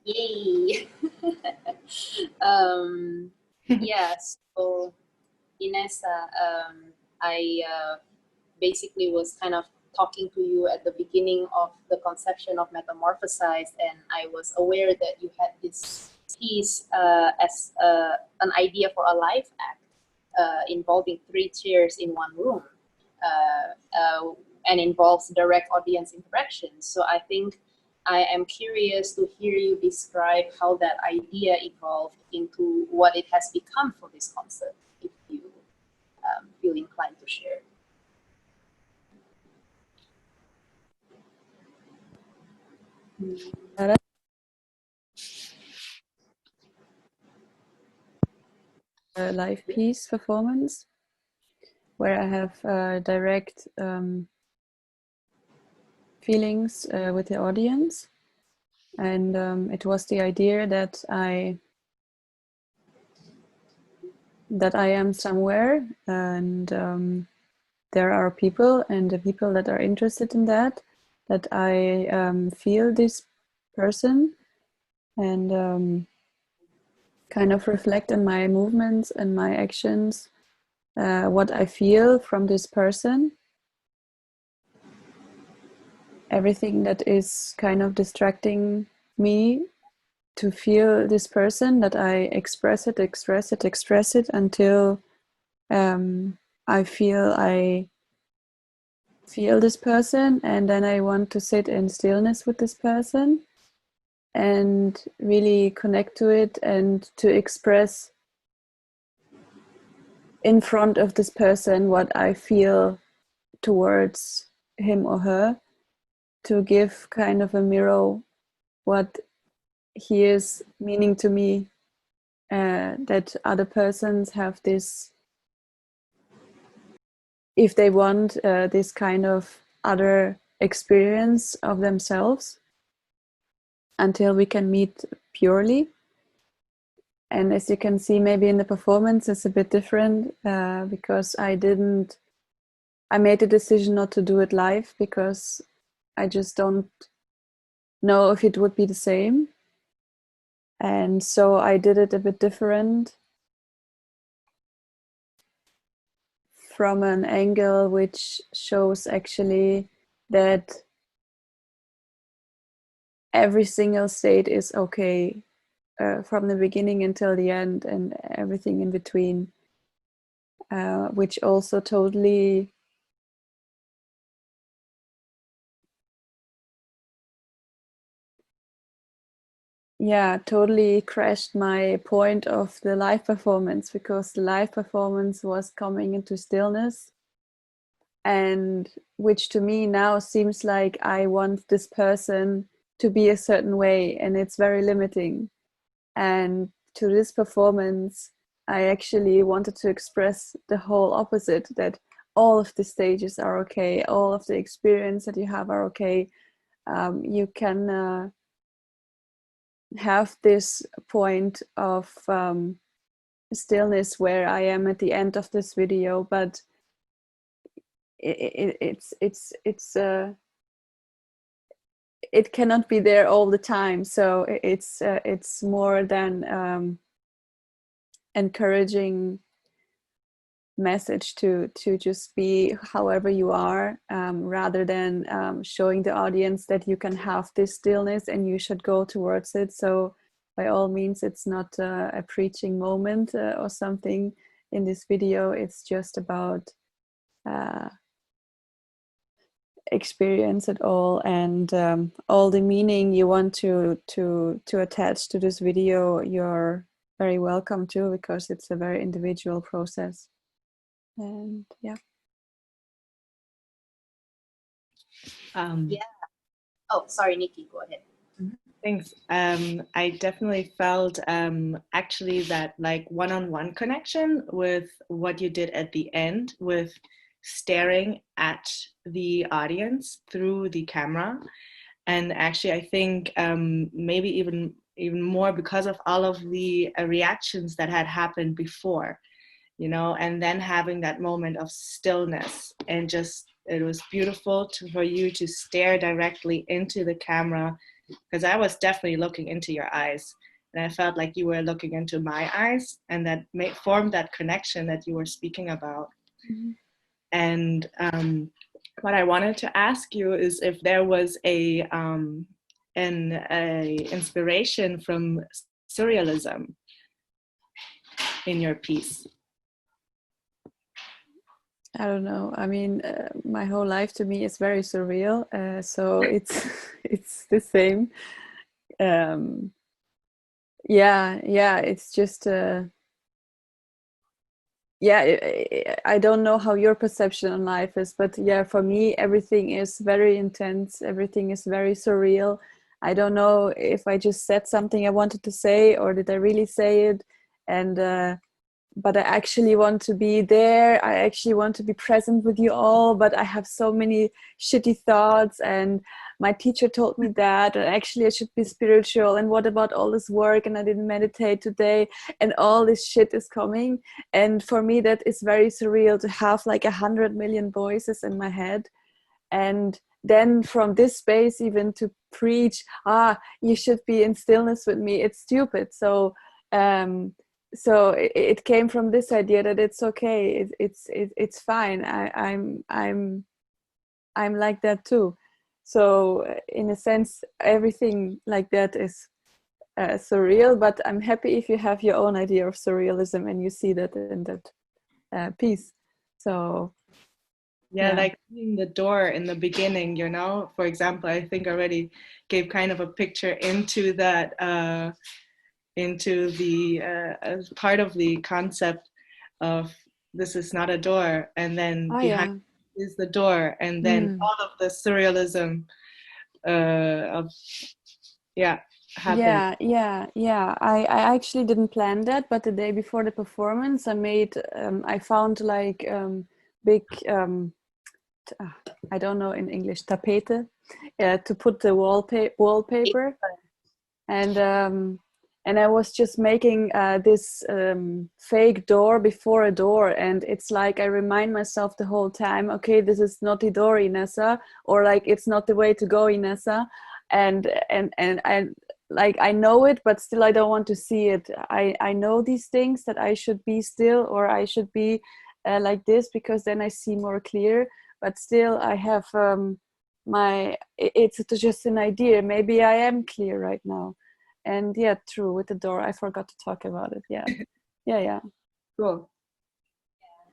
Yay! Yeah, so Inessa, I basically was kind of talking to you at the beginning of the conception of Metamorphosize, and I was aware that you had this piece as an idea for a live act involving 3 chairs in one room and involves direct audience interaction. So I think I am curious to hear you describe how that idea evolved into what it has become for this concert, if you feel inclined to share. A live piece performance where I have direct feelings with the audience, and it was the idea that I am somewhere, and there are people, and the people that are interested in that I feel this person, and kind of reflect on my movements and my actions, what I feel from this person. Everything that is kind of distracting me to feel this person, that I express it until I feel this person, and then I want to sit in stillness with this person and really connect to it and to express in front of this person what I feel towards him or her, to give kind of a mirror what he is meaning to me, that other persons have this, if they want this kind of other experience of themselves, until we can meet purely. And as you can see, maybe in the performance it's a bit different, because I made the decision not to do it live, because I just don't know if it would be the same. And so I did it a bit different, from an angle which shows actually that every single state is okay, from the beginning until the end, and everything in between, which also totally crashed my point of the live performance, because the live performance was coming into stillness, and which to me now seems like I want this person to be a certain way, and it's very limiting. And to this performance, I actually wanted to express the whole opposite, that all of the stages are okay, all of the experience that you have are okay. You can have this point of stillness where I am at the end of this video, but it cannot be there all the time. So it's more than encouraging message to just be however you are, rather than showing the audience that you can have this stillness and you should go towards it. So by all means, it's not a preaching moment or something in this video. It's just about experience it all, and all the meaning you want to attach to this video, you're very welcome to, because it's a very individual process. And yeah. Oh, sorry, Nikki, go ahead. Thanks. I definitely felt actually that like one-on-one connection with what you did at the end, with staring at the audience through the camera. And actually, I think maybe even more because of all of the reactions that had happened before, you know, and then having that moment of stillness, and just, it was beautiful for you to stare directly into the camera because I was definitely looking into your eyes, and I felt like you were looking into my eyes, and that formed that connection that you were speaking about. Mm-hmm. And what I wanted to ask you is if there was an inspiration from surrealism in your piece. I don't know. I mean, my whole life to me is very surreal. So it's it's the same. Yeah. It's just I don't know how your perception on life is, but yeah, for me, everything is very intense. Everything is very surreal. I don't know if I just said something I wanted to say, or did I really say it? And but I actually want to be there. I actually want to be present with you all, but I have so many shitty thoughts, and my teacher told me that, and actually I should be spiritual, and what about all this work, and I didn't meditate today, and all this shit is coming. And for me, that is very surreal to have like 100 million voices in my head. And then from this space even to preach, you should be in stillness with me, it's stupid. So it came from this idea that it's okay, it's fine. I'm like that too. So in a sense, everything like that is surreal. But I'm happy if you have your own idea of surrealism and you see that in that piece. So yeah, like seeing the door in the beginning, you know. For example, I think I already gave kind of a picture into that. Into the as part of the concept of this is not a door, and then behind is the door, and then all of the surrealism of happened. I actually didn't plan that, but the day before the performance I found like big I don't know in English, tapete, to put the wallpaper. And I was just making this fake door before a door, and it's like I remind myself the whole time, okay, this is not the door, Inessa, or like it's not the way to go, Inessa, and I know it, but still I don't want to see it. I know these things, that I should be still, or I should be like this, because then I see more clear. But still I have it's just an idea. Maybe I am clear right now. And yeah, true, with the door, I forgot to talk about it. Yeah. Cool.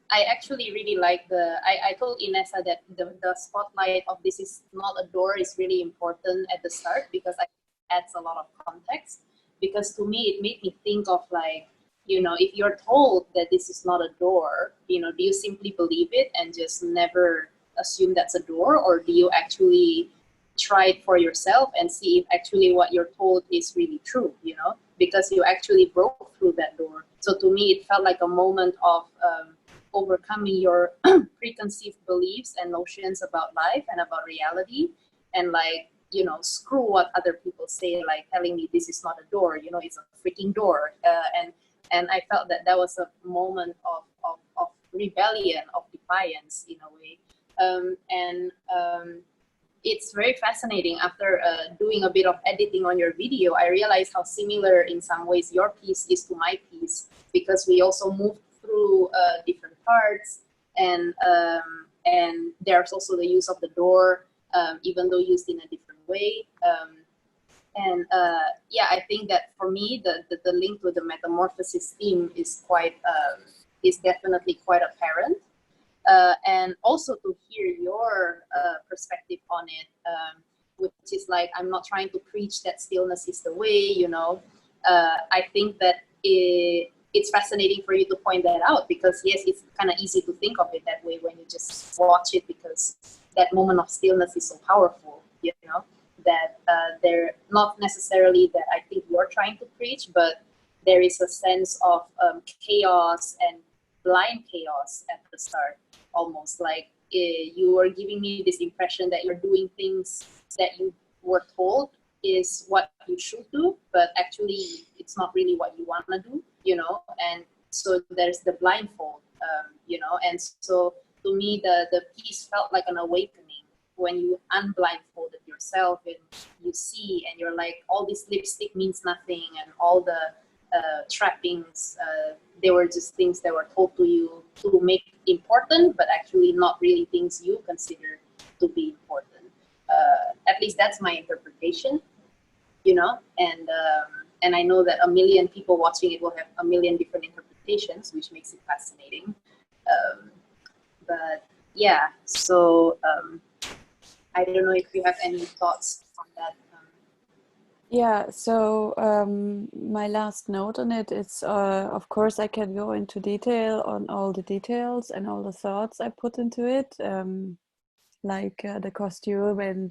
I actually really like I told Inessa that the spotlight of this is not a door is really important at the start, because it adds a lot of context. Because to me, it made me think of like, you know, if you're told that this is not a door, you know, do you simply believe it and just never assume that's a door, or do you actually try it for yourself and see if actually what you're told is really true, you know, because you actually broke through that door. So to me, it felt like a moment of overcoming your preconceived beliefs and notions about life and about reality, and like, you know, screw what other people say, like telling me this is not a door, you know, it's a freaking door. And I felt that was a moment of rebellion, of defiance in a way. It's very fascinating. After doing a bit of editing on your video, I realized how similar in some ways your piece is to my piece, because we also moved through different parts, and there's also the use of the door, even though used in a different way. I think that for me, the link to the metamorphosis theme is definitely quite apparent. And also to hear your perspective on it, which is like, I'm not trying to preach that stillness is the way, you know. I think that it's fascinating for you to point that out, because yes, it's kind of easy to think of it that way when you just watch it, because that moment of stillness is so powerful, you know, that they're not necessarily that I think you're trying to preach, but there is a sense of chaos and blind chaos at the start, almost like you were giving me this impression that you're doing things that you were told is what you should do, but actually it's not really what you want to do, you know. And so there's the blindfold, you know. And so to me, the piece felt like an awakening when you unblindfolded yourself. yourself and you see, and you're like, all this lipstick means nothing, and all the trappings, they were just things that were told to you to make important, but actually not really things you consider to be important. At least that's my interpretation, you know, and I know that a million people watching it will have a million different interpretations, which makes it fascinating. But yeah, so I don't know if you have any thoughts on that. Yeah, so my last note on it is, of course, I can go into detail on all the details and all the thoughts I put into it, like the costume and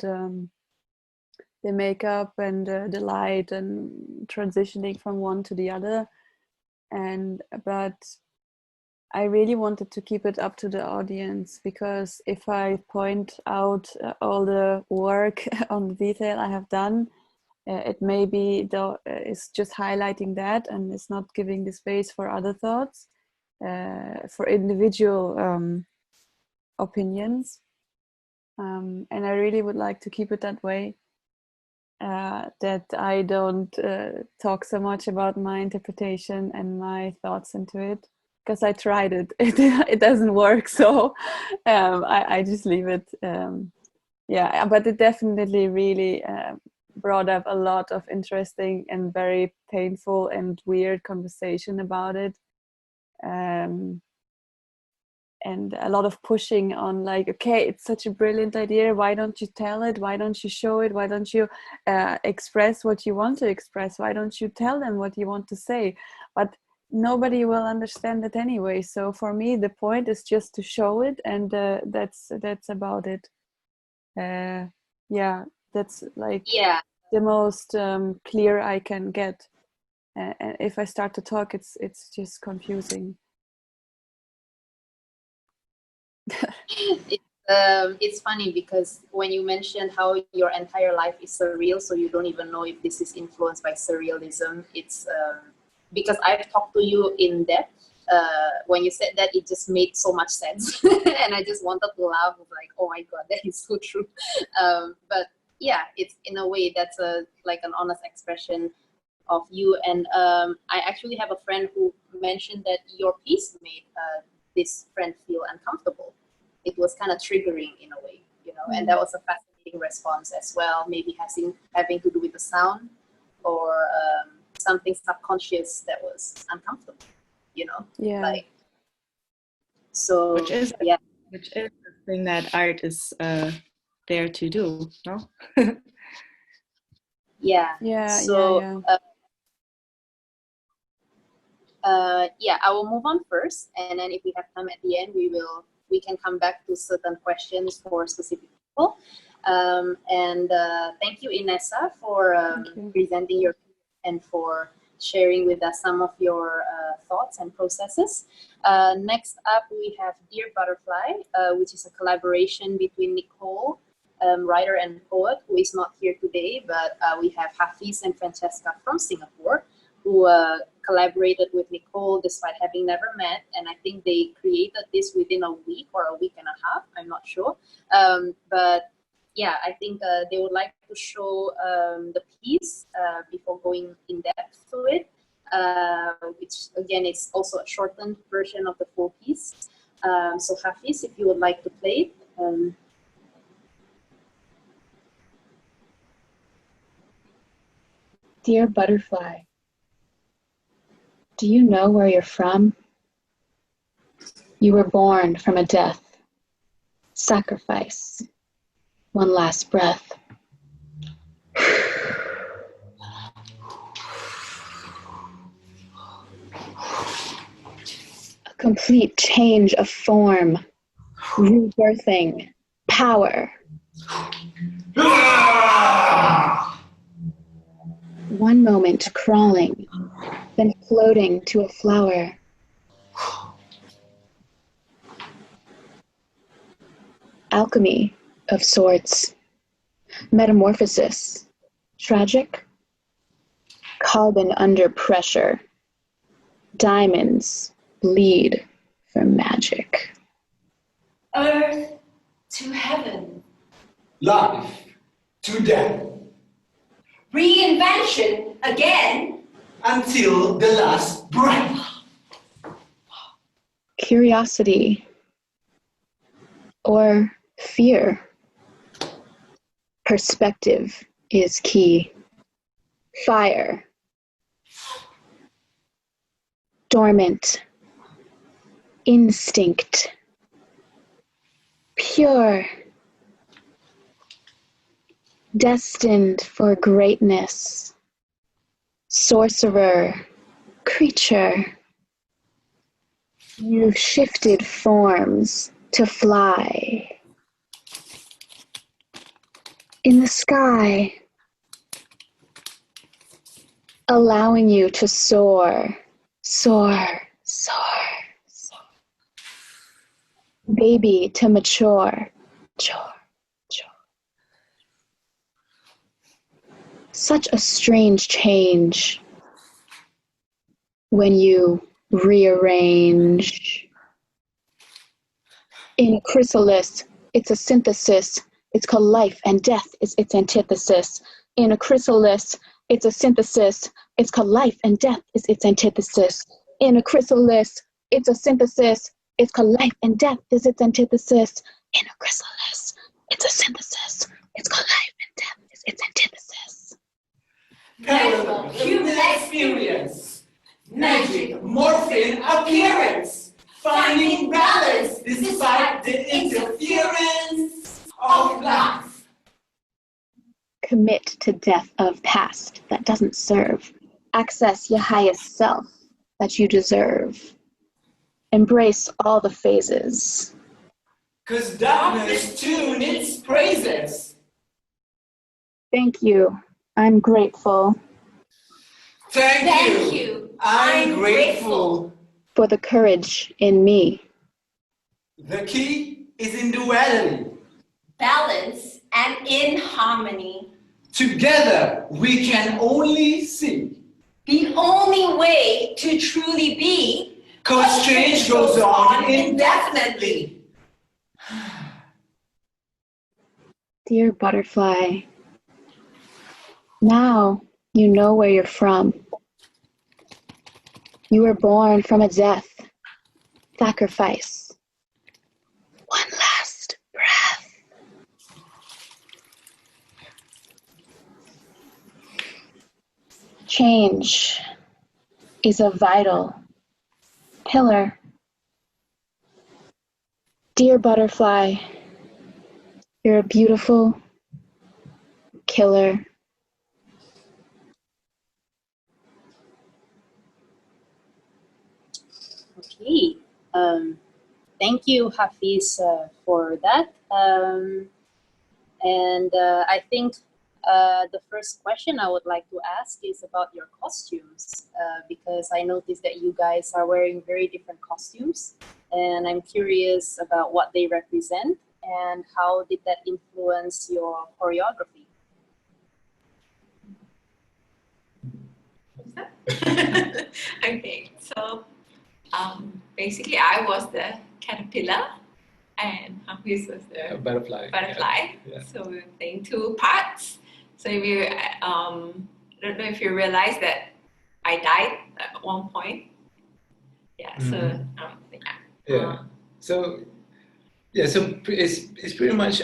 the makeup and the light and transitioning from one to the other. But I really wanted to keep it up to the audience, because if I point out all the work on the detail I have done, it may be it's just highlighting that, and it's not giving the space for other thoughts, for individual opinions. And I really would like to keep it that way, that I don't talk so much about my interpretation and my thoughts into it, because I tried it. It doesn't work, so I just leave it. Yeah, but it definitely really brought up a lot of interesting and very painful and weird conversation about it, and a lot of pushing on, like, okay, it's such a brilliant idea, why don't you tell it, why don't you show it, why don't you express what you want to express, why don't you tell them what you want to say? But nobody will understand it anyway, so for me the point is just to show it, and that's about it. Yeah, that's like the most clear I can get. And if I start to talk, it's just confusing. It's funny because when you mentioned how your entire life is surreal, so you don't even know if this is influenced by surrealism, it's because I've talked to you in depth. When you said that, it just made so much sense, and I just wanted to laugh, like, oh my god, that is so true. But yeah, it's in a way that's like an honest expression of you. And I actually have a friend who mentioned that your piece made this friend feel uncomfortable. It was kind of triggering in a way, you know, and that was a fascinating response as well. Maybe having to do with the sound, or something subconscious that was uncomfortable, you know. Yeah. Like, so which is yeah, the thing that art is there to do, no? yeah. So yeah, I will move on first, and then if we have time at the end, we can come back to certain questions for specific people. And thank you, Inessa, for presenting your and for sharing with us some of your thoughts and processes. Next up, we have Dear Butterfly, which is a collaboration between Nicole, writer and poet, who is not here today, but we have Hafeez and Francesca from Singapore, who collaborated with Nicole despite having never met. And I think they created this within a week or a week and a half, I'm not sure. But yeah, I think they would like to show the piece before going in depth to it, which again is also a shortened version of the full piece. So Hafeez, if you would like to play it. Dear Butterfly, do you know where you're from? You were born from a death, sacrifice, one last breath. A complete change of form, rebirthing, power. One moment crawling, then floating to a flower. Alchemy of sorts. Metamorphosis. Tragic. Carbon under pressure. Diamonds bleed for magic. Earth to heaven. Life to death. Reinvention again until the last breath. Curiosity or fear. Perspective is key. Fire. Dormant. Instinct. Pure. Destined for greatness. Sorcerer. Creature. You've shifted forms to fly. In the sky, allowing you to soar, soar, soar, soar. Baby to mature, mature, mature. Such a strange change when you rearrange. In chrysalis, it's a synthesis. It's called life, and death is its antithesis. In a chrysalis, it's a synthesis. It's called life, and death is its antithesis. In a chrysalis, it's a synthesis. It's called life, and death is its antithesis. In a chrysalis, it's a synthesis. It's called life, and death is its antithesis. Parallel human experience. Magic morphine appearance. Finding balance despite the interference of life. Commit to death of past that doesn't serve. Access your highest self that you deserve. Embrace all the phases. 'Cause darkness too needs praises. Thank you. I'm grateful. Thank you. I'm grateful. For the courage in me. The key is in duality. balance, and in harmony. Together, we can only see. The only way to truly be. 'Cause change goes on indefinitely. Dear butterfly, now you know where you're from. You were born from a death, sacrifice. One last breath. Change is a vital pillar. Dear butterfly, you're a beautiful killer. Okay, thank you, Hafeez, for that. I think the first question I would like to ask is about your costumes, because I noticed that you guys are wearing very different costumes, and I'm curious about what they represent and how did that influence your choreography? Okay, so basically I was the caterpillar and Hafeez was the butterfly. Yeah. So we were playing two parts. So if you, I don't know if you realize that I died at one point. Yeah, so So it's pretty much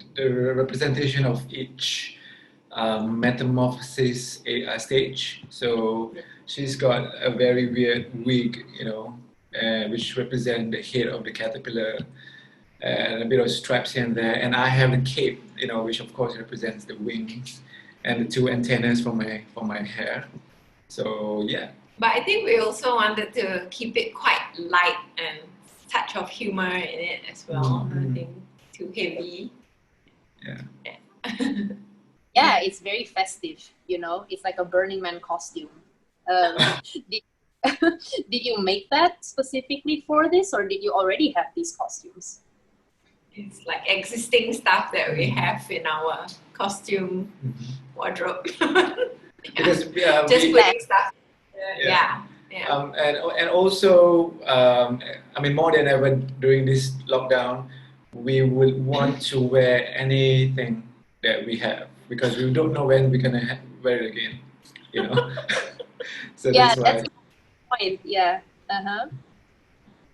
the representation of each metamorphosis stage. So she's got a very weird wig, which represents the head of the caterpillar, and a bit of stripes here and there. And I have the cape, which of course represents the wings, and the two antennas for my hair. So yeah. But I think we also wanted to keep it quite light and touch of humor in it as well. Nothing too heavy. Yeah. Yeah, it's very festive, it's like a Burning Man costume. Did you make that specifically for this, or did you already have these costumes? It's like existing stuff that we have in our costume wardrobe. Because just putting stuff. And also, more than ever during this lockdown, we would want to wear anything that we have because we don't know when we're gonna wear it again, you know. So Yeah, that's why. that's my point. Yeah.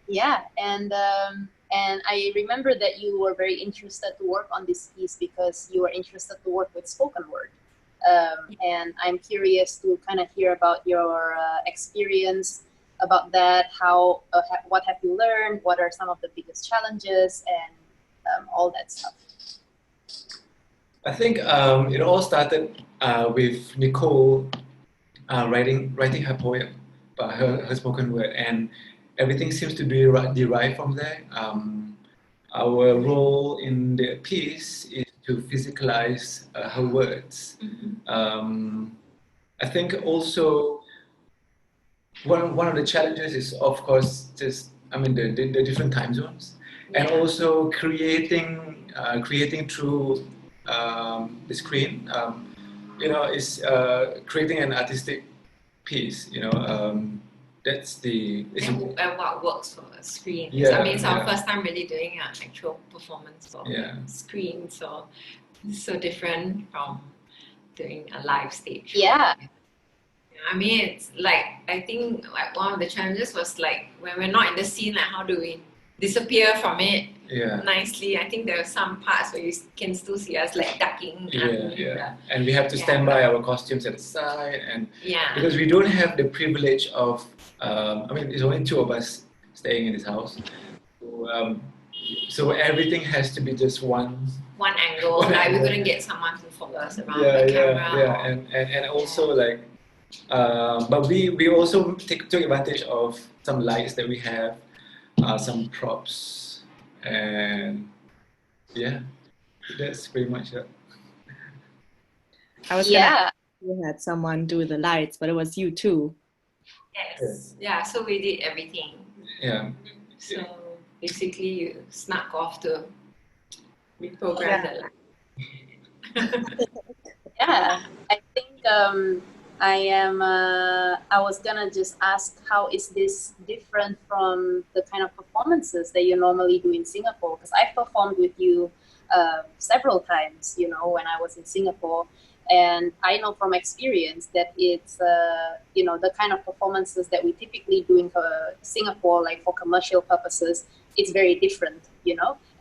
Yeah, and I remember that you were very interested to work on this piece because you were interested to work with spoken word. And I'm curious to kind of hear about your experience about that. How, what have you learned? What are some of the biggest challenges and all that stuff? I think it all started with Nicole writing her poem, her spoken word, and everything seems to be derived from there. Our role in the piece is to physicalize her words. I think also one of the challenges is, of course, just the different time zones, and also creating through the screen. Is creating an artistic piece. That's the and what works for a screen. Yeah, I mean, it's our yeah. first time really doing an actual performance for screen, so it's so different from doing a live stage. Yeah. I mean, it's like, I think like one of the challenges was like when we're not in the scene, like how do we disappear from it nicely? I think there are some parts where you can still see us like ducking. And we have to stand by our costumes at the side, and because we don't have the privilege of, it's only two of us staying in this house, so everything has to be just one angle. Like we couldn't get someone to follow us around the camera. And also like. But we also took advantage of some lights that we have, some props, and that's pretty much it. I was you had someone do the lights, but it was you too. Yes. Yeah, so we did everything. Yeah. So basically you snuck off to reprogram the light. Yeah, I think I was gonna just ask, how is this different from the kind of performances that you normally do in Singapore? Because I've performed with you several times, when I was in Singapore, and I know from experience that it's, the kind of performances that we typically do in Singapore, like for commercial purposes, it's very different,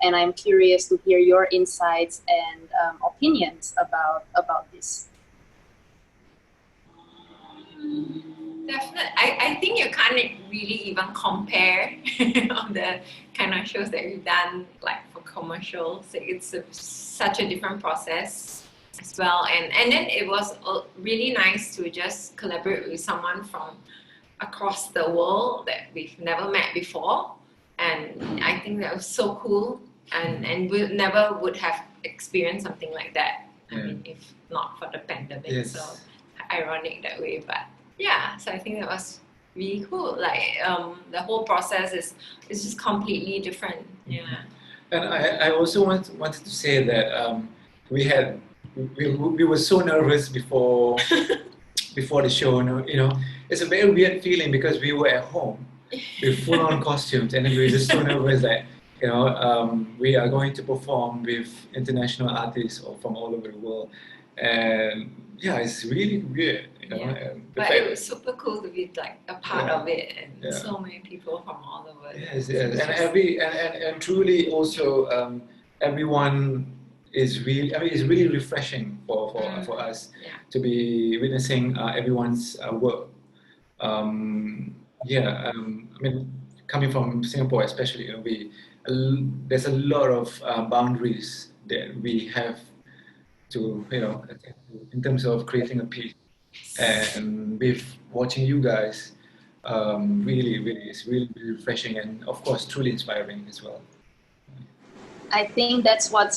and I'm curious to hear your insights and opinions about this. Definitely. I think you can't really even compare on the kind of shows that we've done, like for commercials. It's such a different process as well. And then it was really nice to just collaborate with someone from across the world that we've never met before. And I think that was so cool. And we never would have experienced something like that. I mean, if not for the pandemic. So ironic that way, but so I think that was really cool. Like the whole process is just completely different. And I also wanted to say that we were so nervous before the show. It's a very weird feeling because we were at home with full-on costumes, and then we were just so nervous that we are going to perform with international artists from all over the world, and it's really weird, but it was super cool to be like a part of it, and so many people from all over. Yes, and truly also everyone is really. I mean, it's really refreshing for us to be witnessing everyone's work. I mean, coming from Singapore, especially, there's a lot of boundaries that we have to, in terms of creating a piece, and with watching you guys, it's really refreshing, and of course truly inspiring as well. I think that's what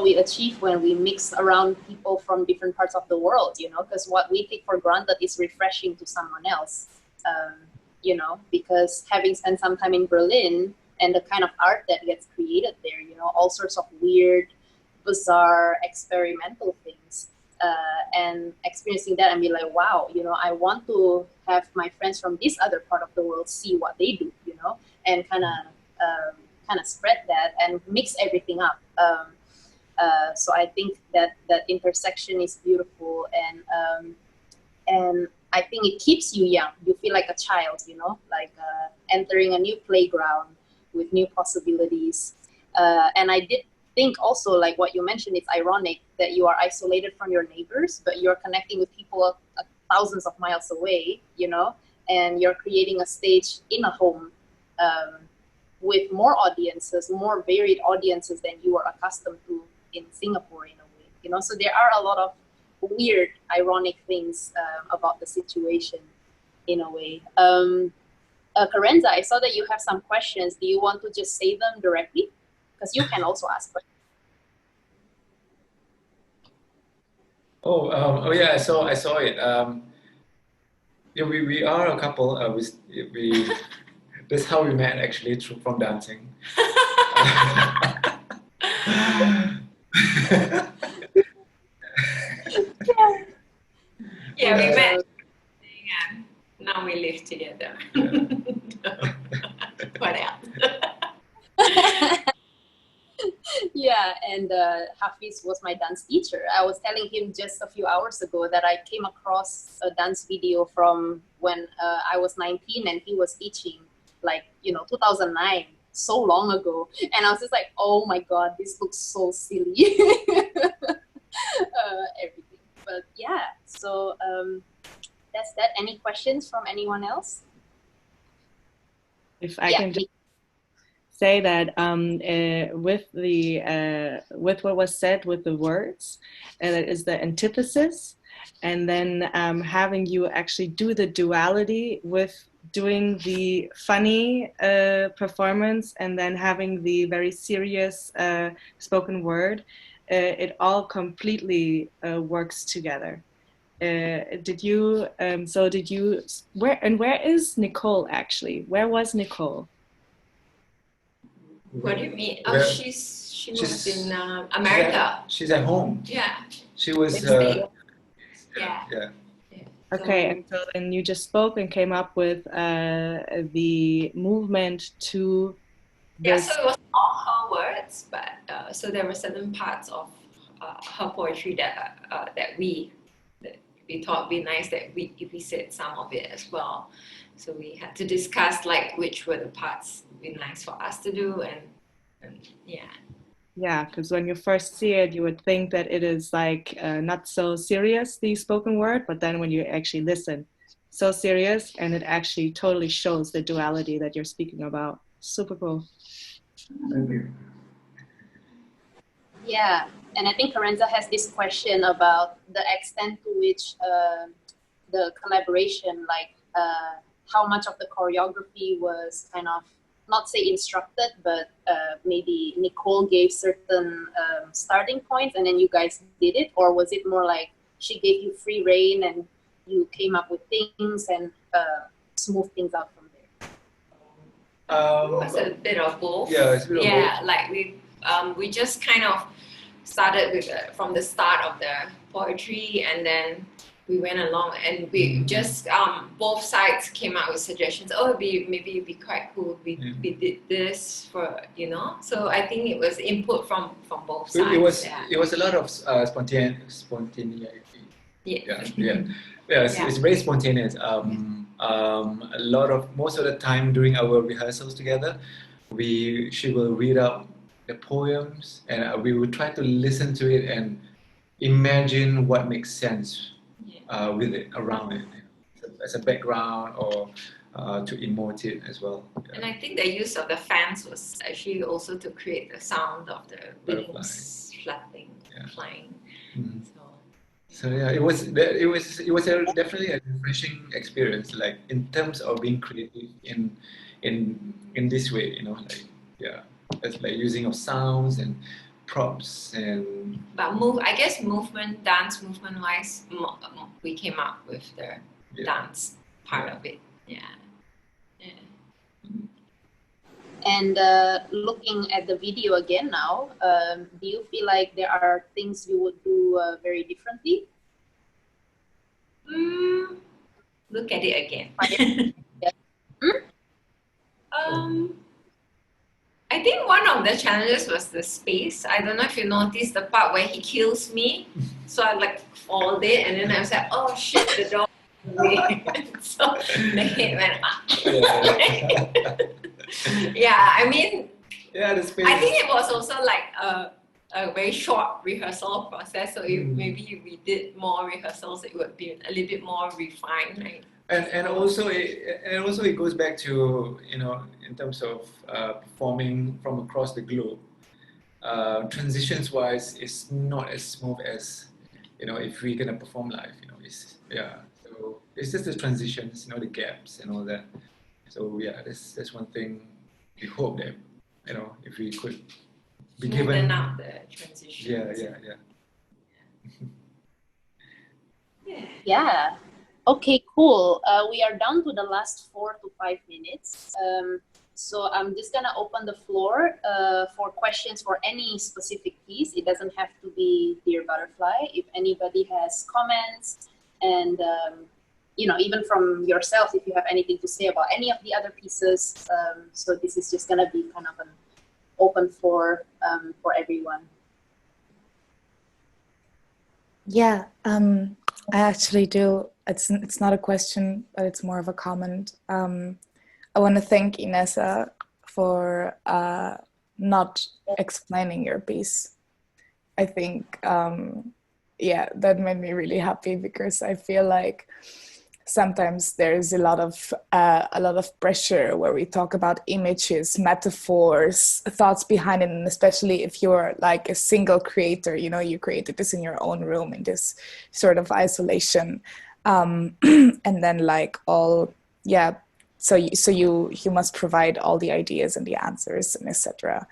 we achieve when we mix around people from different parts of the world, because what we take for granted is refreshing to someone else, because having spent some time in Berlin and the kind of art that gets created there, all sorts of weird, bizarre, experimental things, and experiencing that and be like, wow, I want to have my friends from this other part of the world see what they do, and kind kind of spread that and mix everything up. So I think that that intersection is beautiful, and I think it keeps you young. You feel like a child, you know, like entering a new playground with new possibilities. And I did think also, like what you mentioned, it's ironic that you are isolated from your neighbors, but you're connecting with people thousands of miles away, you know, and you're creating a stage in a home with more audiences, more varied audiences than you are accustomed to in Singapore in a way, you know. So there are a lot of weird, ironic things about the situation in a way. Kerensa, I saw that you have some questions. Do you want to just say them directly? Because you can also ask questions. Oh yeah, I saw it. Yeah, we are a couple. We that's how we met actually, from dancing. Yeah, we met and now we live together. What else? Yeah, and Hafeez was my dance teacher. I was telling him just a few hours ago that I came across a dance video from when I was 19 and he was teaching, like, you know, 2009, so long ago. And I was just like, oh my God, this looks so silly. Everything. But yeah, so that's that. Any questions from anyone else? If I can just say that with what was said with the words, that is the antithesis, and then having you actually do the duality with doing the funny performance and then having the very serious spoken word, it all completely works together. Did you where is Nicole actually? Where was Nicole? What do you mean? Oh, she was in America. She's at home. Yeah. She was. Yeah. Okay, and so then you just spoke and came up with the movement to this. Yeah, so it was all her words, but so there were certain parts of her poetry that we thought would be nice that if we said some of it as well. So we had to discuss like which were the parts would be nice for us to do, and yeah. Yeah, because when you first see it, you would think that it is like not so serious, the spoken word, but then when you actually listen, so serious, and it actually totally shows the duality that you're speaking about. Super cool. Thank you. Yeah, and I think Kerensa has this question about the extent to which the collaboration, like how much of the choreography was kind of, not say instructed, but maybe Nicole gave certain starting points and then you guys did it, or was it more like she gave you free reign and you came up with things and smooth things out from there? It was a bit of both. Yeah, it's a bit of both. Like we just kind of started with from the start of the poetry, and then we went along and we just both sides came out with suggestions. Oh, maybe it'd be quite cool if we did this for, you know. So I think it was input from both sides. It was a lot of spontaneity. It's very spontaneous. Most of the time during our rehearsals together, she will read out the poems and we would try to listen to it and imagine what makes sense with it, around it, as a background or to emote it as well. Yeah. And I think the use of the fans was actually also to create the sound of the wings flapping, flying. Mm-hmm. So yeah, it was definitely a refreshing experience, like in terms of being creative in this way, you know, like it's like using of sounds and props and. But I guess dance movement wise, we came up with the dance part of it. Yeah. And looking at the video again now, do you feel like there are things you would do very differently? Look at it again. I think one of the challenges was the space. I don't know if you noticed the part where he kills me. So I like folded and then I was like, oh shit, the door. So the head went up. Yeah, I mean, yeah, the space. I think it was also like a very short rehearsal process. So if maybe if we did more rehearsals, it would be a little bit more refined, right? And also it goes back to, you know, in terms of performing from across the globe. Transitions wise, it's not as smooth as, you know, if we're gonna perform live. You know, so it's just the transitions, you know, the gaps and all that. So yeah, that's one thing we hope that, you know, if we could be given. Smoothen out the transitions. Yeah. Okay, cool. We are down to the last 4 to 5 minutes. So I'm just gonna open the floor for questions for any specific piece. It doesn't have to be Dear Butterfly. If anybody has comments and, you know, even from yourself, if you have anything to say about any of the other pieces. So this is just gonna be kind of an open floor for everyone. Yeah, I actually do. It's not a question, but it's more of a comment. I want to thank Inessa for not explaining your piece. I think, yeah, that made me really happy because I feel like sometimes there's a lot of pressure where we talk about images, metaphors, thoughts behind it, and especially if you're like a single creator, you know, you created this in your own room in this sort of isolation, and then like all, yeah. So you must provide all the ideas and the answers and etc.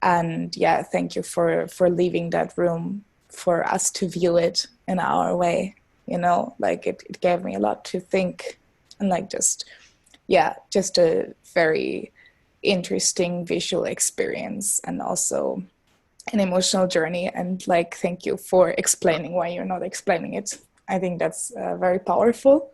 And yeah, thank you for leaving that room for us to view it in our way. You know, like it gave me a lot to think, and like just a very interesting visual experience and also an emotional journey. And like, thank you for explaining why you're not explaining it. I think that's very powerful.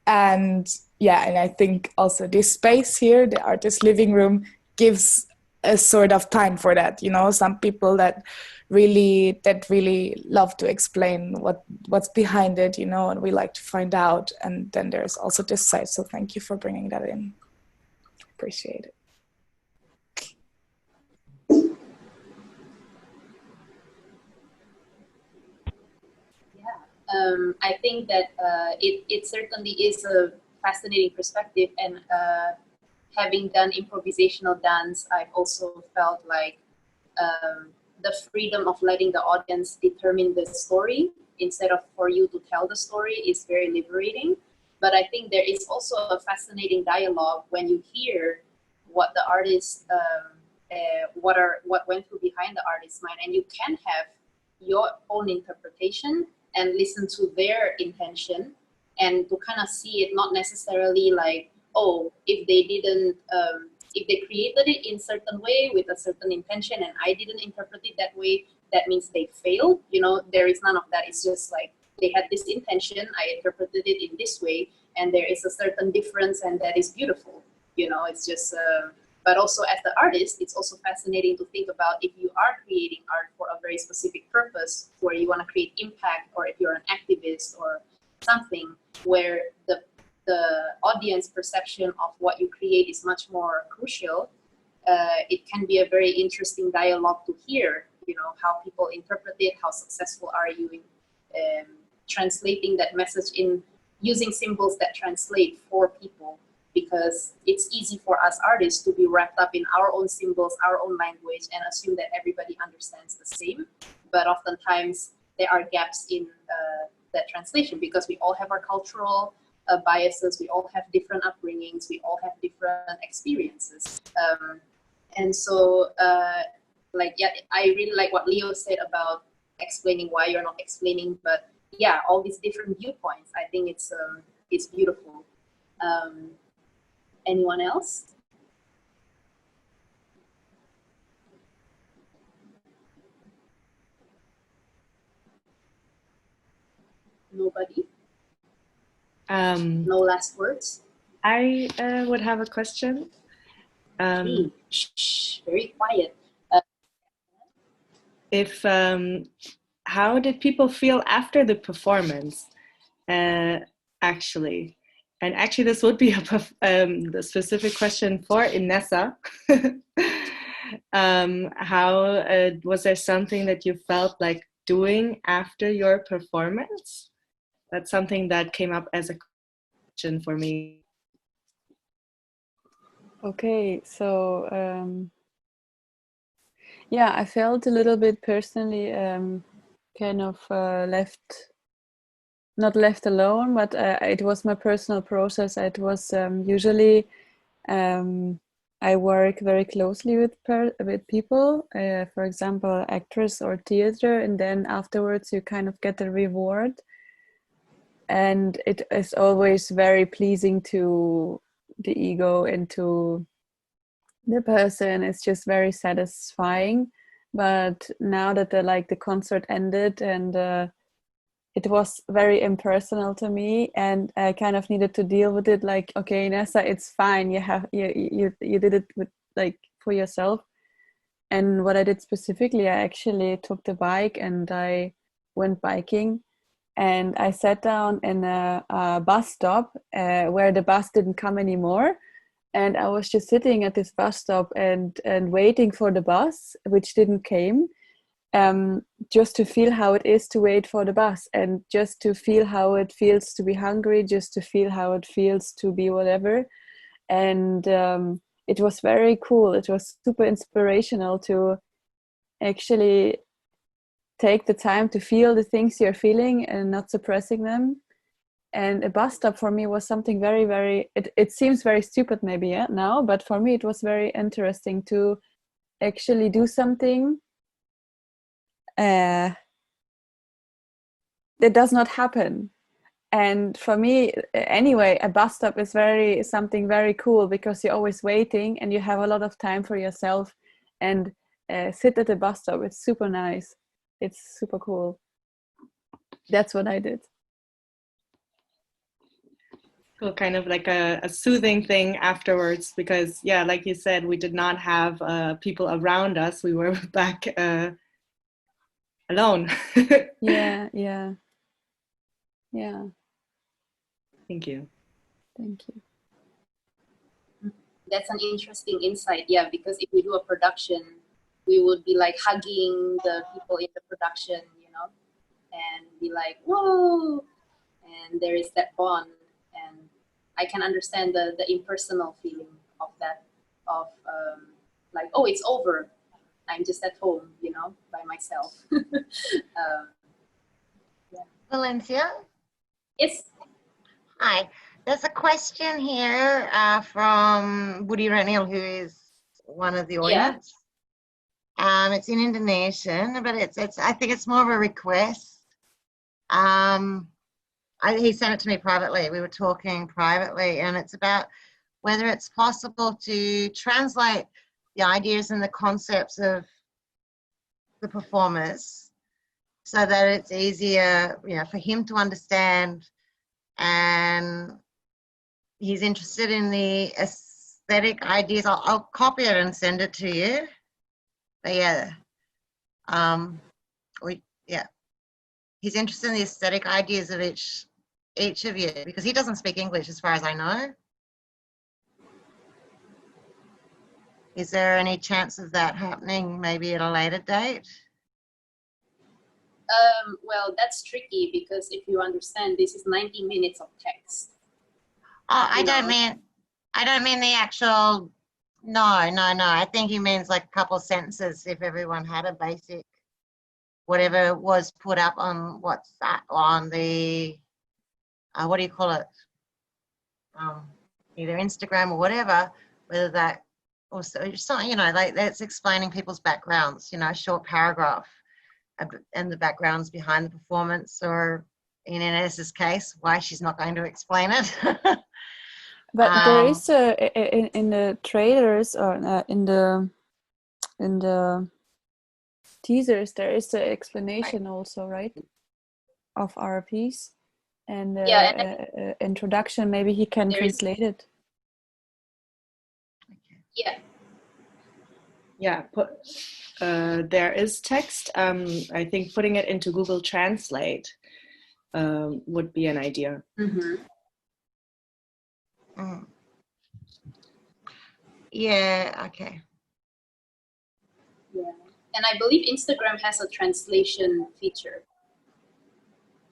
And yeah, and I think also this space here, the artist living room, gives a sort of time for that. You know, some people that really love to explain what's behind it, you know, and we like to find out. And then there's also this side. So thank you for bringing that in. Appreciate it. I think that it certainly is a fascinating perspective, and having done improvisational dance, I've also felt like the freedom of letting the audience determine the story instead of for you to tell the story is very liberating. But I think there is also a fascinating dialogue when you hear what the artist, what went through behind the artist's mind, and you can have your own interpretation and listen to their intention, and to kind of see it not necessarily like, oh, if they didn't, if they created it in certain way with a certain intention and I didn't interpret it that way, that means they failed. You know, there is none of that. It's just like they had this intention, I interpreted it in this way, and there is a certain difference, and that is beautiful. You know, it's just, but also as the artist, it's also fascinating to think about if you are creating art for a very specific purpose, where you want to create impact, or if you're an activist or something, where the audience perception of what you create is much more crucial. It can be a very interesting dialogue to hear, you know, how people interpret it, how successful are you in translating that message, in using symbols that translate for people, because it's easy for us artists to be wrapped up in our own symbols, our own language, and assume that everybody understands the same. But oftentimes there are gaps in that translation, because we all have our cultural biases, we all have different upbringings, we all have different experiences. And so, like, yeah, I really like what Leo said about explaining why you're not explaining, but yeah, all these different viewpoints, I think it's beautiful. Anyone else? Nobody? No last words? I would have a question. Shh, very quiet. If how did people feel after the performance? Actually, and actually, this would be the specific question for Inessa. How was there something that you felt like doing after your performance? That's something that came up as a question for me. Okay, so yeah, I felt a little bit personally kind of not left alone, but it was my personal process. It was usually I work very closely with people, for example, actress or theater, and then afterwards you kind of get a reward. And it is always very pleasing to the ego and to the person. It's just very satisfying. But now that the concert ended and it was very impersonal to me, and I kind of needed to deal with it. Like, okay, Inessa, it's fine. You did it with for yourself. And what I did specifically, I actually took the bike and I went biking. And I sat down in a bus stop where the bus didn't come anymore. And I was just sitting at this bus stop and waiting for the bus, which didn't came, just to feel how it is to wait for the bus, and just to feel how it feels to be hungry, just to feel how it feels to be whatever. And it was very cool. It was super inspirational to actually take the time to feel the things you're feeling and not suppressing them. And a bus stop for me was something very, very, it seems very stupid maybe now, but for me it was very interesting to actually do something that does not happen. And for me anyway, a bus stop is something very cool, because you're always waiting and you have a lot of time for yourself, and sit at the bus stop. It's super nice. It's super cool. That's what I did. Cool, kind of like a soothing thing afterwards, because yeah, like you said, we did not have people around us. We were back alone. yeah. Thank you. That's an interesting insight. Yeah, because if we do a production, we would be like hugging the people in the production, and be like, whoa, and there is that bond. And I can understand the impersonal feeling of that, of like, oh, it's over. I'm just at home, by myself. Yeah. Valencia? Yes. Hi. There's a question here from Budi Ranil, who is one of the audience. Yeah. It's in Indonesian, but it's I think it's more of a request. He sent it to me privately. We were talking privately, and it's about whether it's possible to translate the ideas and the concepts of the performers so that it's easier, for him to understand. And he's interested in the aesthetic ideas. I'll copy it and send it to you. But yeah, he's interested in the aesthetic ideas of each of you, because he doesn't speak English as far as I know. Is there any chance of that happening maybe at a later date? Well, that's tricky, because if you understand, this is 90 minutes of text. Oh, I don't mean the actual, no. I think he means like a couple of sentences, if everyone had a basic, whatever was put up on on the, what do you call it? Either Instagram or whatever, whether that also, like that's explaining people's backgrounds, a short paragraph and the backgrounds behind the performance, or in Inessa's case, why she's not going to explain it. But there is in the trailers, or in the teasers, there is the explanation also, right, of our piece, and introduction. Maybe he can translate it. Yeah. Yeah, there is text. I think putting it into Google Translate would be an idea. Mm-hmm. Yeah, okay. Yeah. And I believe Instagram has a translation feature,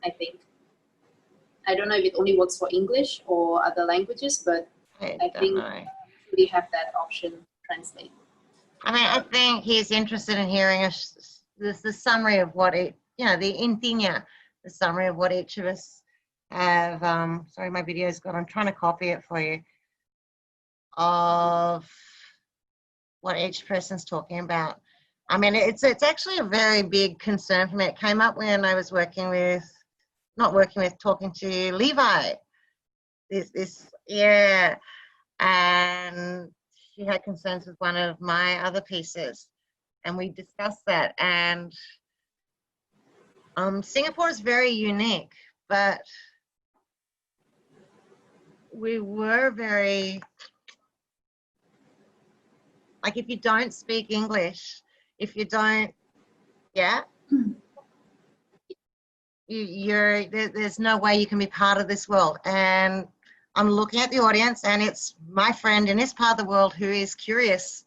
I think. I don't know if it only works for English or other languages, but I think we have that option, translate. I mean, I think he's interested in hearing the summary of what it, you know, the intinya, the summary of what each of us have. Sorry, my video's gone. I'm trying to copy it for you. Of what each person's talking about. I mean, it's actually a very big concern for me. It came up when I was talking to Levi. Yeah, and she had concerns with one of my other pieces, and we discussed that. And Singapore is very unique, but we were very, like, if you don't speak English, if you don't, yeah, there's no way you can be part of this world. And I'm looking at the audience, and it's my friend in this part of the world who is curious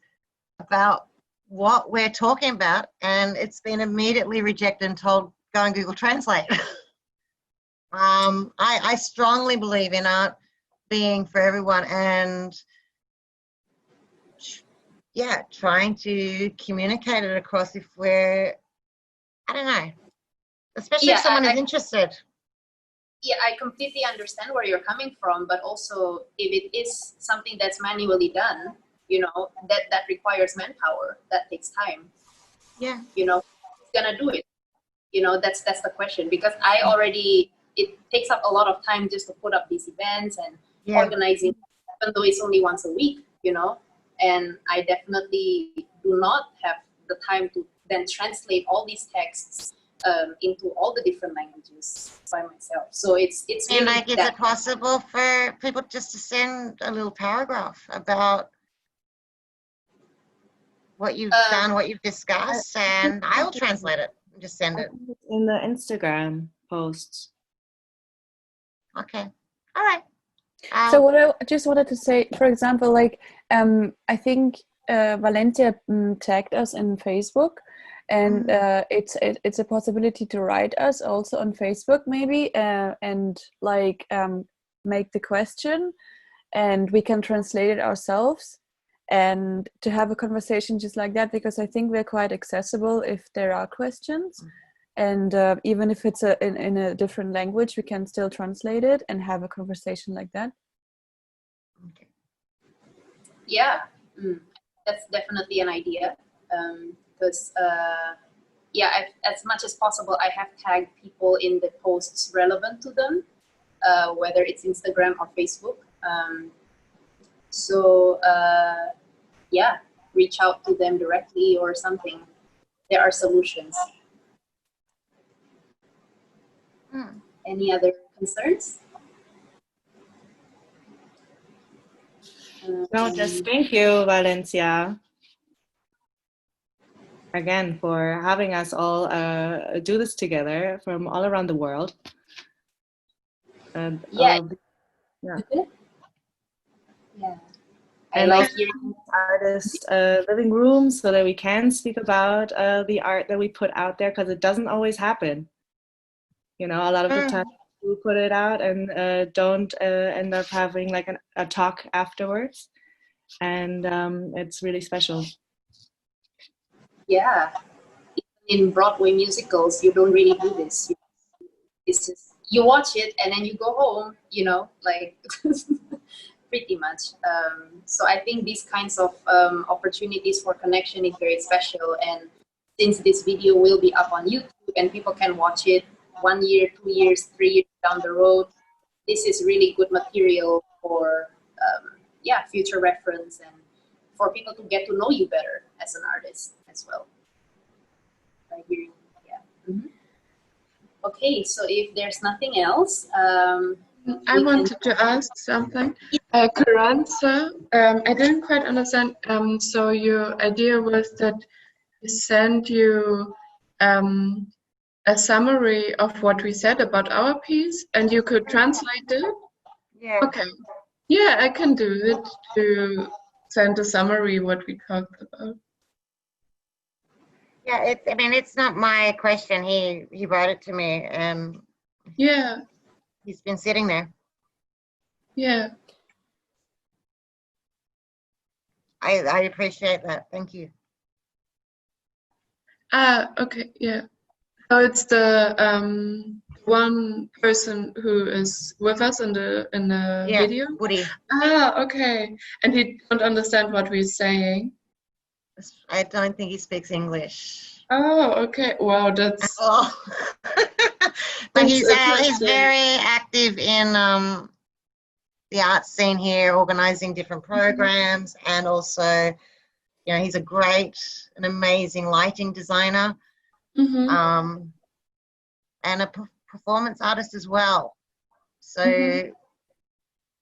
about what we're talking about, and it's been immediately rejected and told, go and Google Translate. I strongly believe in art being for everyone, and yeah, trying to communicate it across if we're, I don't know, especially if someone is interested. Yeah, I completely understand where you're coming from, but also if it is something that's manually done, you know, that requires manpower, that takes time. Yeah. You know, who's gonna do it? You know, that's the question, because it takes up a lot of time just to put up these events and organizing, even though it's only once a week, you know, and I definitely do not have the time to then translate all these texts into all the different languages by myself. So it's and really like, is it possible for people just to send a little paragraph about what you've done, what you've discussed, and I will translate it and just send it in the Instagram posts. Okay, all right. So what I just wanted to say, for example, like I think Valencia tagged us in Facebook, and it's a possibility to write us also on Facebook maybe, and like make the question, and we can translate it ourselves, and to have a conversation just like that, because I think we're quite accessible if there are questions. And even if it's in a different language, we can still translate it and have a conversation like that. Okay. Yeah, that's definitely an idea. Because as much as possible, I have tagged people in the posts relevant to them, whether it's Instagram or Facebook. Reach out to them directly or something. There are solutions. Any other concerns? No, just thank you, Valencia, again, for having us all do this together from all around the world. And I like hearing artist living rooms so that we can speak about the art that we put out there, because it doesn't always happen. You know, a lot of the time we put it out and don't end up having like a talk afterwards, and it's really special. Yeah, in Broadway musicals, you don't really do this. It's just, you watch it and then you go home, you know, like pretty much. So I think these kinds of opportunities for connection is very special. And since this video will be up on YouTube and people can watch it 1 year, 2 years, 3 years down the road, this is really good material for future reference and for people to get to know you better as an artist as well. By hearing, Okay, so if there's nothing else, I wanted to ask something. Kerensa, I didn't quite understand. So your idea was that we send you a summary of what we said about our piece, and you could translate it? Yeah. Okay. Yeah, I can do it to send a summary what we talked about. Yeah, I mean, it's not my question. He wrote it to me. Yeah. He's been sitting there. Yeah. I appreciate that. Thank you. Okay, yeah. So it's the one person who is with us in the video? Woody. Okay. And he don't understand what we're saying. I don't think he speaks English. Oh, okay. Wow, that's. Oh. But he's very active in the art scene here, organizing different programs, and also, you know, he's an amazing lighting designer, and a performance artist as well. So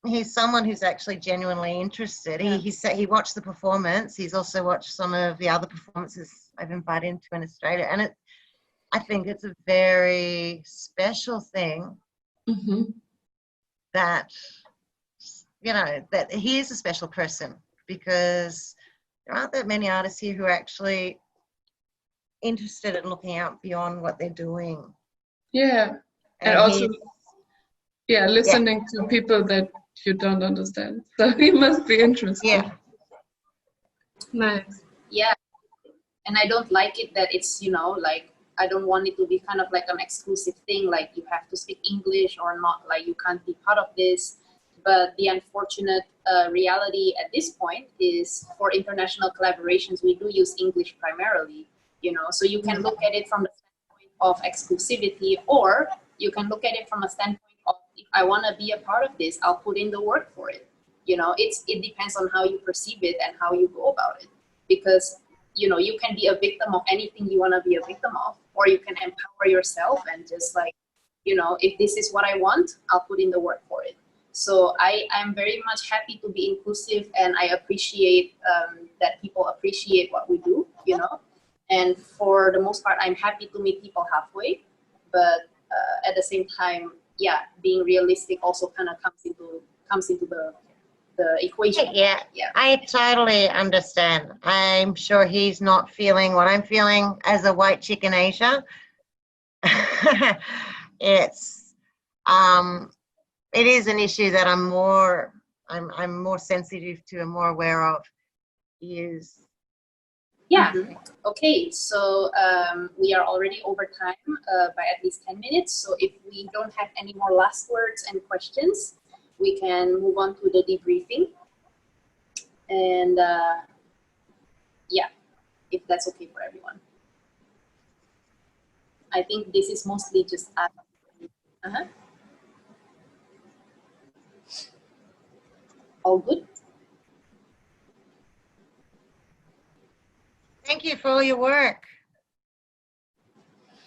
he's someone who's actually genuinely interested. He watched the performance. He's also watched some of the other performances I've invited him to in Australia, and I think it's a very special thing that, you know, that he is a special person, because there aren't that many artists here who are actually interested in looking out beyond what they're doing. Yeah. And also, listening to people that you don't understand. So he must be interested. Yeah. Nice. Yeah. And I don't like it that it's, you know, like, I don't want it to be kind of like an exclusive thing, like you have to speak English or not, like you can't be part of this. But the unfortunate reality at this point is, for international collaborations, we do use English primarily, you know, so you can look at it from the standpoint of exclusivity, or you can look at it from a standpoint of, if I want to be a part of this, I'll put in the work for it. You know, it depends on how you perceive it and how you go about it, because, you know, you can be a victim of anything you want to be a victim of, or you can empower yourself and just like, you know, if this is what I want, I'll put in the work for it. So I'm very much happy to be inclusive, and I appreciate that people appreciate what we do, you know. And for the most part, I'm happy to meet people halfway. But at the same time, yeah, being realistic also kind of comes into the equation. Yeah, I totally understand. I'm sure he's not feeling what I'm feeling as a white chick in Asia. It is an issue that I'm more sensitive to and more aware of. Okay, so we are already over time by at least 10 minutes. So if we don't have any more last words and questions, we can move on to the debriefing. And yeah, if that's okay for everyone. I think this is mostly just all good. Thank you for all your work.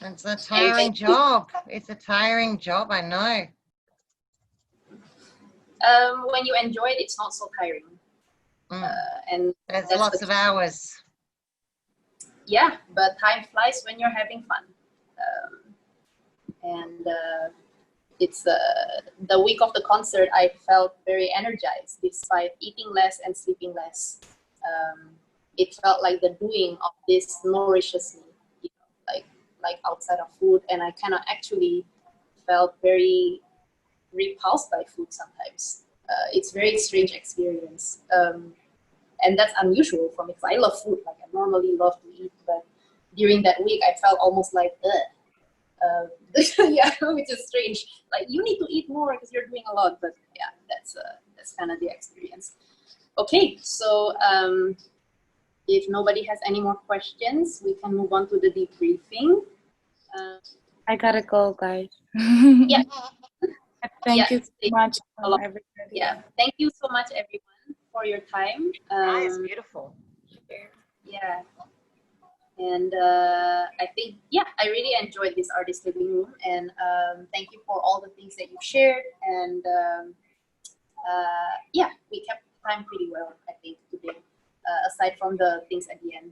It's a tiring job. It's a tiring job, I know. When you enjoy it, it's not so tiring. And there's lots of hours. Yeah, but time flies when you're having fun. It's the week of the concert, I felt very energized despite eating less and sleeping less. It felt like the doing of this nourishes me, you know, like outside of food, and I kind of actually felt very repulsed by food sometimes. It's a very strange experience, and that's unusual for me because I love food. Like I normally love to eat, but during that week I felt almost like yeah, which is strange. Like you need to eat more because you're doing a lot, but yeah, that's kind of the experience. Okay, so if nobody has any more questions, we can move on to the debriefing. I gotta go, guys. Yeah. Thank you so much, everybody. Yeah, thank you so much, everyone, for your time. It's beautiful. Yeah. And I think, yeah, I really enjoyed this artist living room, and thank you for all the things that you shared. And yeah, we kept time pretty well, I think, today, aside from the things at the end.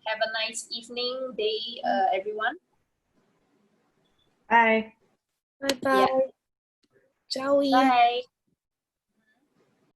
Have a nice evening, day, everyone. Bye. Bye-bye. Yeah. Ciao. Bye.